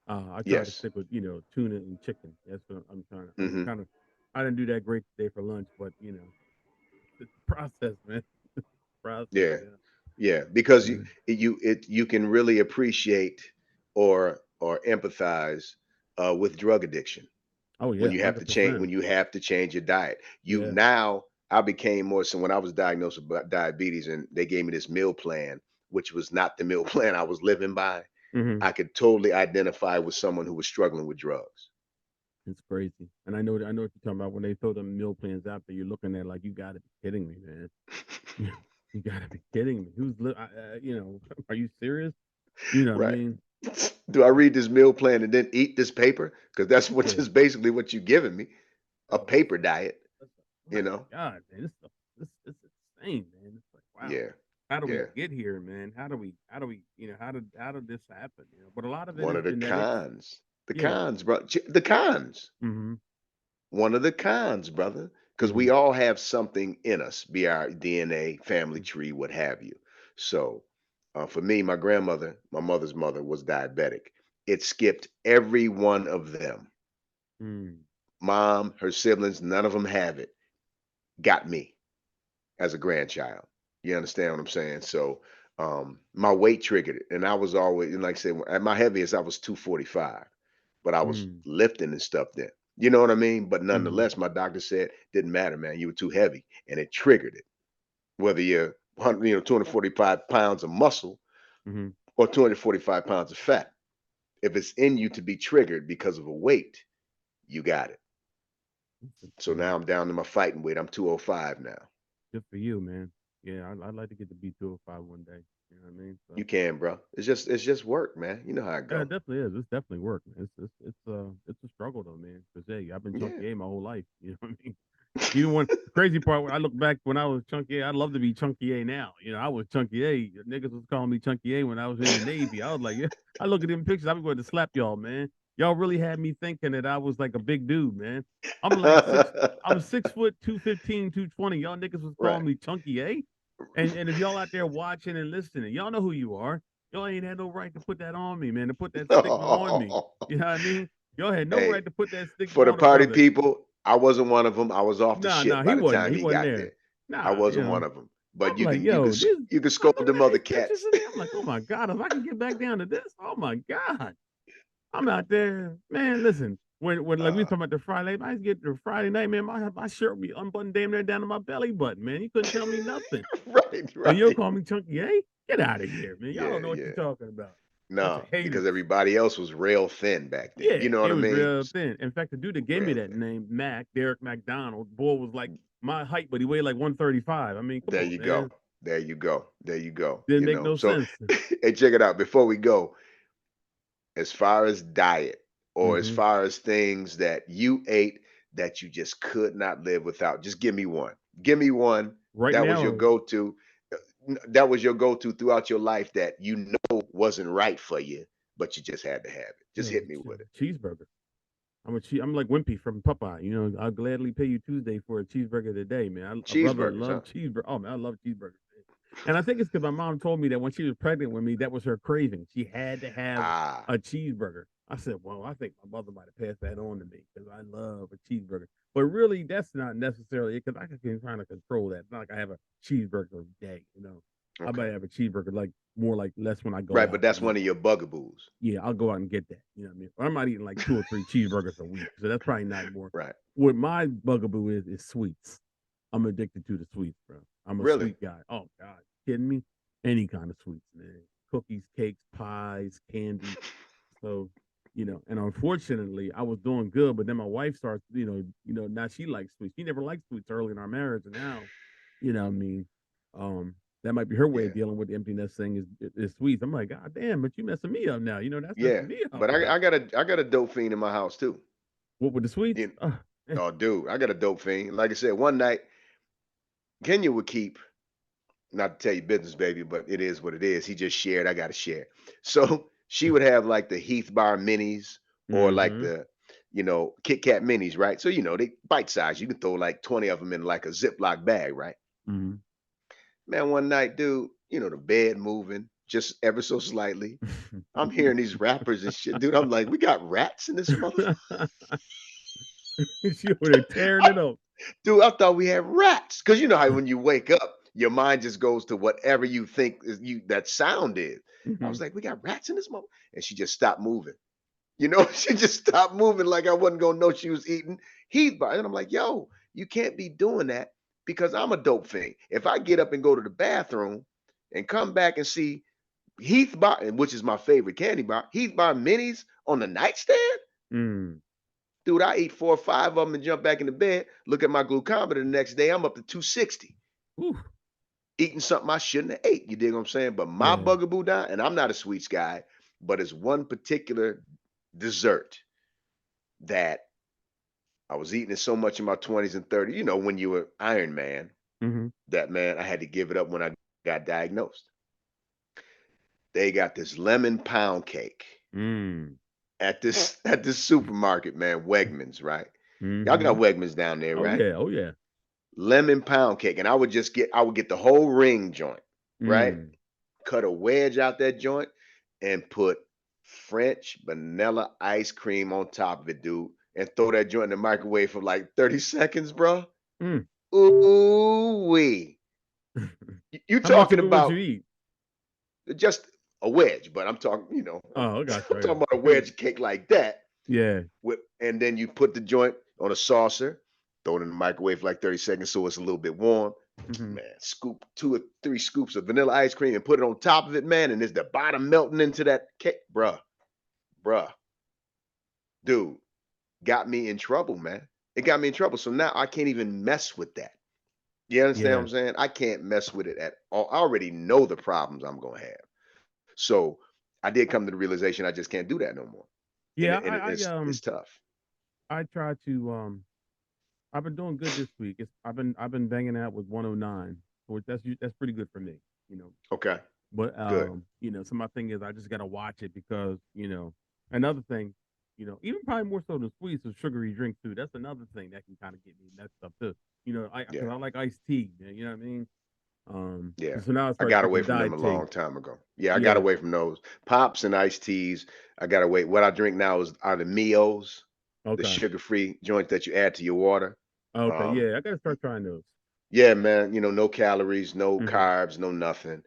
I try to yes. stick with tuna and chicken. That's what I'm trying. I'm Hmm. kind of. I didn't do that great today for lunch, but it's the process, man. Process. Yeah. Yeah. Yeah. Because Yeah. you can really appreciate or empathize with drug addiction Oh when yeah, you have to change 100%. when you have to change your diet. You Yeah. now I became more so when I was diagnosed with diabetes and they gave me this meal plan, which was not the meal plan I was living by. Hmm. I could totally identify with someone who was struggling with drugs. It's crazy. And I know what you're talking about when they throw them meal plans out there. You're looking at like, you got to be kidding me, man. You got to be kidding me. Are you serious? You know what I Right. mean? Do I read this meal plan and then eat this paper? Because that's what Yeah. is basically what you're giving me, a Oh, it's paper diet. That's You my know? God, man. This insane, man. It's like, wow. Yeah, How do we yeah. get here, man? How did this happen? But a lot of it One is of the genetics. cons. The Yeah. cons, bro. The cons. Mm-hmm. One of the cons, brother. Because Mm-hmm. we all have something in us, be our DNA, family tree, what have you. So, for me, my grandmother, my mother's mother, was diabetic. It skipped every one of them. Mm-hmm. Mom, her siblings, none of them have it. Got me as a grandchild. You understand what I'm saying? So, my weight triggered it, and I was always, and like I said, at my heaviest, I was 245, but I was Mm-hmm. lifting and stuff then. You know what I mean? But Mm-hmm. nonetheless, my doctor said didn't matter, man. You were too heavy, and it triggered it. Whether you're 100, 245 pounds of muscle Mm-hmm. or 245 pounds of fat, if it's in you to be triggered because of a weight, you got it. That's So insane. now I'm down to my fighting weight. I'm 205 now. Good for you, man. Yeah, I'd like to get to be 205 one day. You know what I mean? You So can, bro. It's just work, man. You know how it yeah, it go. definitely is. It's definitely work, man. It's a struggle though, man. Cause hey, I've been Yeah. chunky A my whole life. You know what I mean? Even when the crazy part, when I look back when I was chunky A, I'd love to be chunky A now. I was chunky A. Niggas was calling me chunky A when I was in the Navy. I was like, yeah. I look at them pictures. I'm going to slap y'all, man. Y'all really had me thinking that I was like a big dude, man. I'm like six. I'm 6 foot 215, 220. Y'all niggas was Right. calling me chunky A. And if y'all out there watching and listening, y'all know who you are. Y'all ain't had no right to put that on me, man. To put that stigma on me. You know what I mean? Y'all had no Hey, right to put that stigma for the on a party brother. people, I wasn't one of them. I was off the Nah, shit nah, by he the wasn't. time He he wasn't got there. there. I Nah, wasn't one of them. But I'm like, yo, this. you can I scold look them at other these pictures cats. in there. I'm like, oh my god, if I can get back down to this, oh my god, I'm out there, man. Listen, when like we Uh, talking about the Friday, I used to get the Friday night, man. My shirt would be unbuttoned damn near down to my belly button, man. You couldn't tell me nothing. right, And you'll right. call me Chunky A? Get out of here, man. Y'all Yeah, don't know what you're yeah. talking about. Bunch of No, because haters. everybody else was real thin back then. Yeah, You know what it I was mean? real thin. In fact, the dude that gave me Real that thin. name, Derek McDonald, boy was like my height, but he weighed like 135. I mean, come There on, you go. man. There you go. There you go. Didn't make no So sense. hey, check it out. Before we go, as far as diet or as Hmm. far as things that you ate that you just could not live without, just give me one. Give me one Right that was your now, go-to. That was your go-to throughout your life that you know wasn't right for you, but you just had to have it. Just yo, hit me with it. cheeseburger. I'm like Wimpy from Popeye. I'll gladly pay you Tuesday for a cheeseburger today, man. A brother Cheeseburgers, huh? love cheeseburger. Oh man, I love cheeseburgers. And I think it's because my mom told me that when she was pregnant with me, that was her craving. She had to have Ah, a cheeseburger. I said, well, I think my mother might have passed that on to me because I love a cheeseburger. But really, that's not necessarily it because I can kind of control that. It's not like I have a cheeseburger every day. I might okay. have a cheeseburger like more like less when I go Right, but out to that's eat. one of your bugaboos. Yeah, I'll go out and get that. You know what I mean? Or I'm not eating like 2 or 3 cheeseburgers a week, so that's probably not more. Right. What my bugaboo is sweets. I'm addicted to the sweets, bro. I'm a Really? sweet guy. Oh God, kidding me? Any kind of sweets, man. Cookies, cakes, pies, candy. So, and unfortunately, I was doing good, but then my wife starts, now she likes sweets. She never liked sweets early in our marriage, and now, what I mean, um, that might be her way of Yeah. dealing with the emptiness thing is sweets. I'm like, God damn, but you messing me up now. That's Yeah. messing me up But now. I got a dope fiend in my house too. What with the sweets? You Oh, dude, I got a dope fiend. Like I said, one night Kenya would keep, not to tell you business, baby, but it is what it is. He just shared. I got to share. So she would have like the Heath Bar minis or like Mm-hmm. the, Kit Kat minis, right? So, they bite size. You can throw like 20 of them in like a Ziploc bag, right? Mm-hmm. Man, one night, dude, the bed moving just ever so slightly. I'm hearing these rappers and shit, dude. I'm like, we got rats in this motherfucker. She over there tearing it up. Dude, I thought we had rats. Cause you know how when you wake up, your mind just goes to whatever you think is that sound is. I Mm-hmm. was like, we got rats in this mother. And she just stopped moving. She just stopped moving like I wasn't gonna know she was eating Heath bar. And I'm like, yo, you can't be doing that because I'm a dope thing. If I get up and go to the bathroom and come back and see Heath bar, and which is my favorite candy bar, Heath bar minis on the nightstand, Mm. Dude, I eat 4 or 5 of them and jump back in the bed, look at my glucometer the next day, I'm up to 260. Ooh, Eating something I shouldn't have ate, you dig what I'm saying? But my yeah. bugaboo down, and I'm not a sweets guy, but it's one particular dessert that I was eating it so much in my 20s and 30s, you know, when you were Iron Man, Mm-hmm. that man, I had to give it up when I got diagnosed. They got this lemon pound cake Mm. at this at this supermarket, man, Wegmans, right? Y'all got Mm-hmm. Wegmans down there, Oh right? yeah. Oh yeah. Lemon pound cake, and I would get the whole ring joint, right? Mm. Cut a wedge out that joint and put French vanilla ice cream on top of it, dude, and throw that joint in the microwave for like 30 seconds, bro. Mm. Ooh wee. You How much talking of it would you about eat? just a wedge, but I'm talking, Oh, I got I'm you. I got talking about a you. wedge cake like that. Yeah. And then you put the joint on a saucer, throw it in the microwave for like 30 seconds so it's a little bit warm. Mm-hmm. Man, scoop 2 or 3 scoops of vanilla ice cream and put it on top of it, man, and there's the bottom melting into that cake. Bruh, dude, got me in trouble, man. It got me in trouble. So now I can't even mess with that. You understand what Yeah. I'm saying? I can't mess with it at all. I already know the problems I'm gonna have. So I did come to the realization I just can't do that no more. And, Yeah. it, and it's tough. I try to I've been doing good this week. I've been banging out with 109, which that's pretty good for me, you know. Okay, But good. so my thing is I just gotta watch it because another thing, even probably more so than sweets or sugary drinks too. That's another thing that can kind of get me messed up too. Because Yeah. I like iced tea, man. You know what I mean? Yeah. So now I I started got away drinking from them diet a tea. long time ago. Yeah, I got Yeah. away from those. Pops and iced teas, I got away. What I drink now are the Mios, the Okay. sugar-free joints that you add to your water. Okay. Um, Yeah, I gotta y- start trying those. yeah, man, no calories, no Hmm. carbs, no nothing.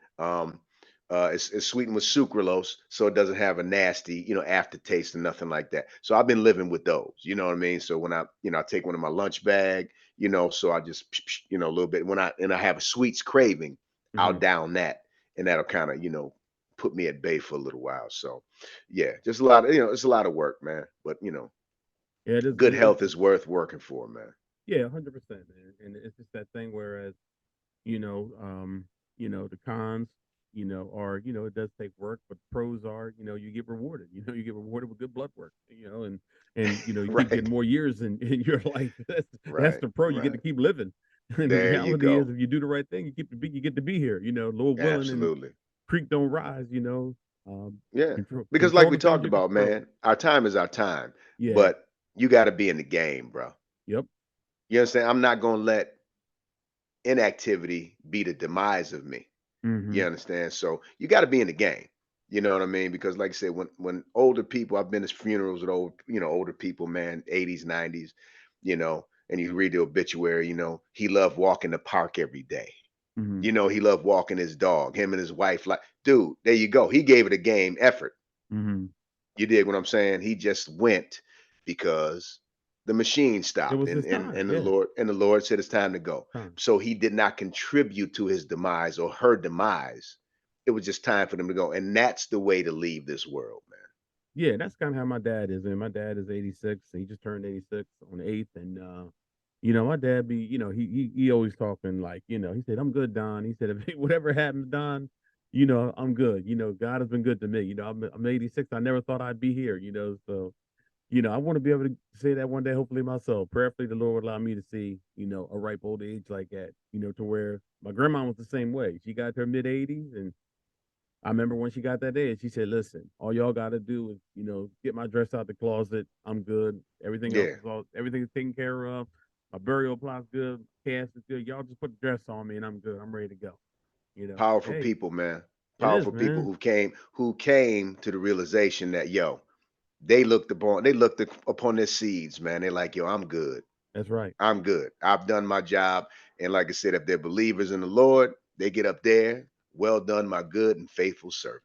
It's sweetened with sucralose, so it doesn't have a nasty, aftertaste and nothing like that. So I've been living with those, you know what I mean? So when I take one in my lunch bag, so I just, a little bit. And I have a sweets craving, I'll Hmm. down that, and that'll kind of, put me at bay for a little while. So, yeah, just a lot of, it's a lot of work, man. But Yeah, it is. good health is worth working for, man. Yeah, 100%, man. And it's just that thing. Whereas you know, um, the cons, are, it does take work, but the pros are, you get rewarded. You get rewarded with good blood work, you keep getting Right, more years in your life. That's right, the pro. You get to right. keep living. And the There you reality is, go. if you do the right thing, you get to be here. Lord willing, and Absolutely. creek don't rise. Yeah, because like Control we the things talked you can about, control. man, our time is our time, Yeah. but you got to be in the game, bro. Yep. You understand? I'm not gonna let inactivity be the demise of me. You Hmm. understand? So you got to be in the game. You know what I mean? Because like I said, when older people, I've been to funerals with older people, man, 80s, 90s, and you read the obituary, he loved walking the park every day. Hmm. He loved walking his dog, him and his wife. Like, dude, there you go. He gave it a game effort. Hmm. You dig what I'm saying? He just went because the machine It stopped was and his and time. and the Yeah. Lord said it's time to go. Time. So he did not contribute to his demise or her demise. It was just time for them to go. And that's the way to leave this world, man. Yeah, that's kind of how my dad is. And my dad is 86. He just turned 86 on the 8th. And, my dad be, he always talking like, he said, I'm good, Don. He said, if whatever happens, Don, I'm good. God has been good to me. I'm 86. I never thought I'd be here, so, I want to be able to say that one day, hopefully myself. Prayerfully, the Lord would allow me to see, a ripe old age like that, to where my grandma was the same way. She got to her mid 80s, and I remember when she got that age, she said, "Listen, all y'all got to do is, get my dress out the closet. I'm good. Yeah. Everything is taken care of. My burial plot's good. Cash is good. Y'all just put the dress on me, and I'm good. I'm ready to go." Powerful Hey, people, man. it is, Powerful people man. who came to the realization that, yo, they looked upon their seeds, man. They're like, yo, I'm good. That's right. I'm good. I've done my job. And like I said, if they're believers in the Lord, they get up there. Well done, my good and faithful servant.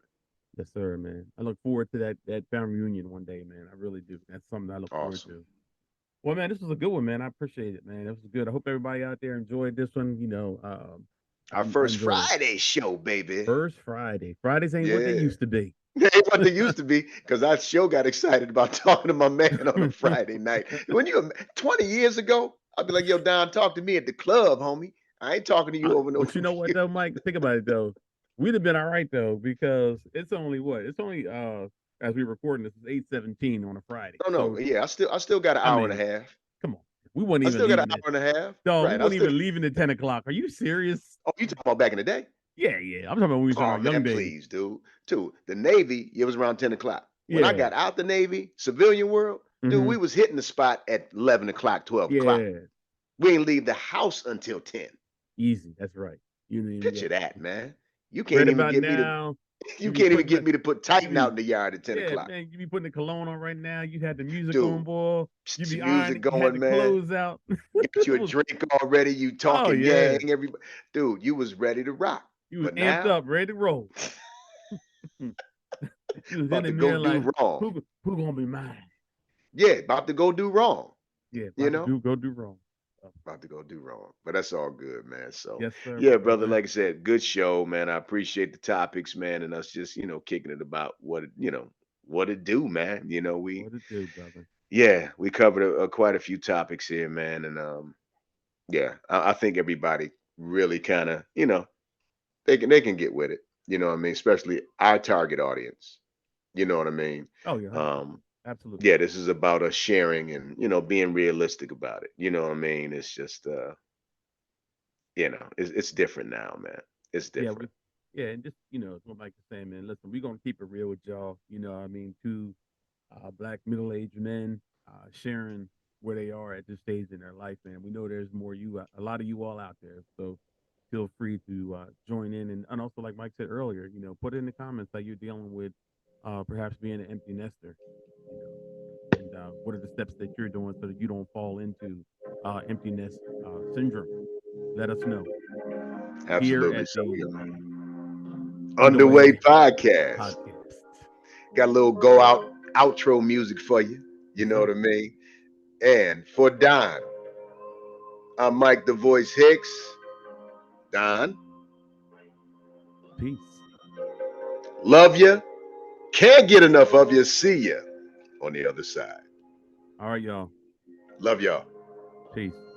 Yes, sir, man. I look forward to that family reunion one day, man. I really do. That's something I look forward Awesome. to. Well, man, this was a good one, man. I appreciate it, man. It was good. I hope everybody out there enjoyed this one. Our I first enjoyed it. Friday show, baby. First Friday. Fridays ain't what they Yeah. used to be. It ain't what they used to be because I sure got excited about talking to my man on a Friday night. When 20 years ago, I'd be like, yo, Don, talk to me at the club, homie. I ain't talking to you over no But you know what computer. though, Mike? Think about it though. We'd have been all right though, because it's only what? It's only as we recording this is 8:17 on a Friday. No, So yeah, I still got an I hour and a mean, half. come on. We weren't I even still got an leaving it. hour and a half. No, we Right. I weren't still even leaving at 10 o'clock. Are you serious? Oh, you talking about back in the day? Yeah, yeah. I'm talking about when we was on Oh our young man, days. please, dude. Dude, the Navy, it was around 10 o'clock. When I Yeah. got out the Navy, civilian world, dude, Hmm. we was hitting the spot at 11 o'clock, 12 o'clock. Yeah. We ain't leave the house until 10. Easy. That's right. You didn't even Picture get that, man. You right can't even about get me to now. you You be can't even putting get the me to put you Titan out be in the yard at 10 yeah, o'clock. man, you be putting the cologne on right now. You had the music on, Dude, boy. You be music ironing, you had going, the man. clothes out. Got you It a was, drink already, you oh talking yeah. yang, everybody. Dude, you was ready to rock. You was But amped now, up, ready to roll. You was in about the to go mirror do like, wrong. who gonna be mine? Yeah, about to go do wrong. Yeah, You about to know? go do wrong. About to go do wrong. But that's all good, man. So Yes, sir, yeah, brother. brother. Like I said, good show, man. I appreciate the topics, man, and us just, kicking it about what it do, man. What it do, brother? We covered quite a few topics here, man. And yeah, I think everybody really kind of, they can get with it. You know what I mean? Especially our target audience. You know what I mean? Oh yeah, 100%. Um, Absolutely. yeah, this is about us sharing and being realistic about it. You know what I mean? It's just it's different now, man. It's Yeah, different. and just as what Mike is saying, man. Listen, we're gonna keep it real with y'all. I mean, two black middle-aged men sharing where they are at this stage in their life, man. We know there's a lot of you all out there. So feel free to join in, and also like Mike said earlier, put it in the comments how you're dealing with perhaps being an empty nester, and what are the steps that you're doing so that you don't fall into empty nest syndrome. Let us know here Absolutely. at So the underway Underway podcast. podcast. Got a little go out outro music for you. You Yes, know sir. what I mean? And for Don, I'm Mike the Voice Hicks. Don, Peace. love you. Can't get enough of you. See you on the other side. All right, y'all. Love y'all. Peace.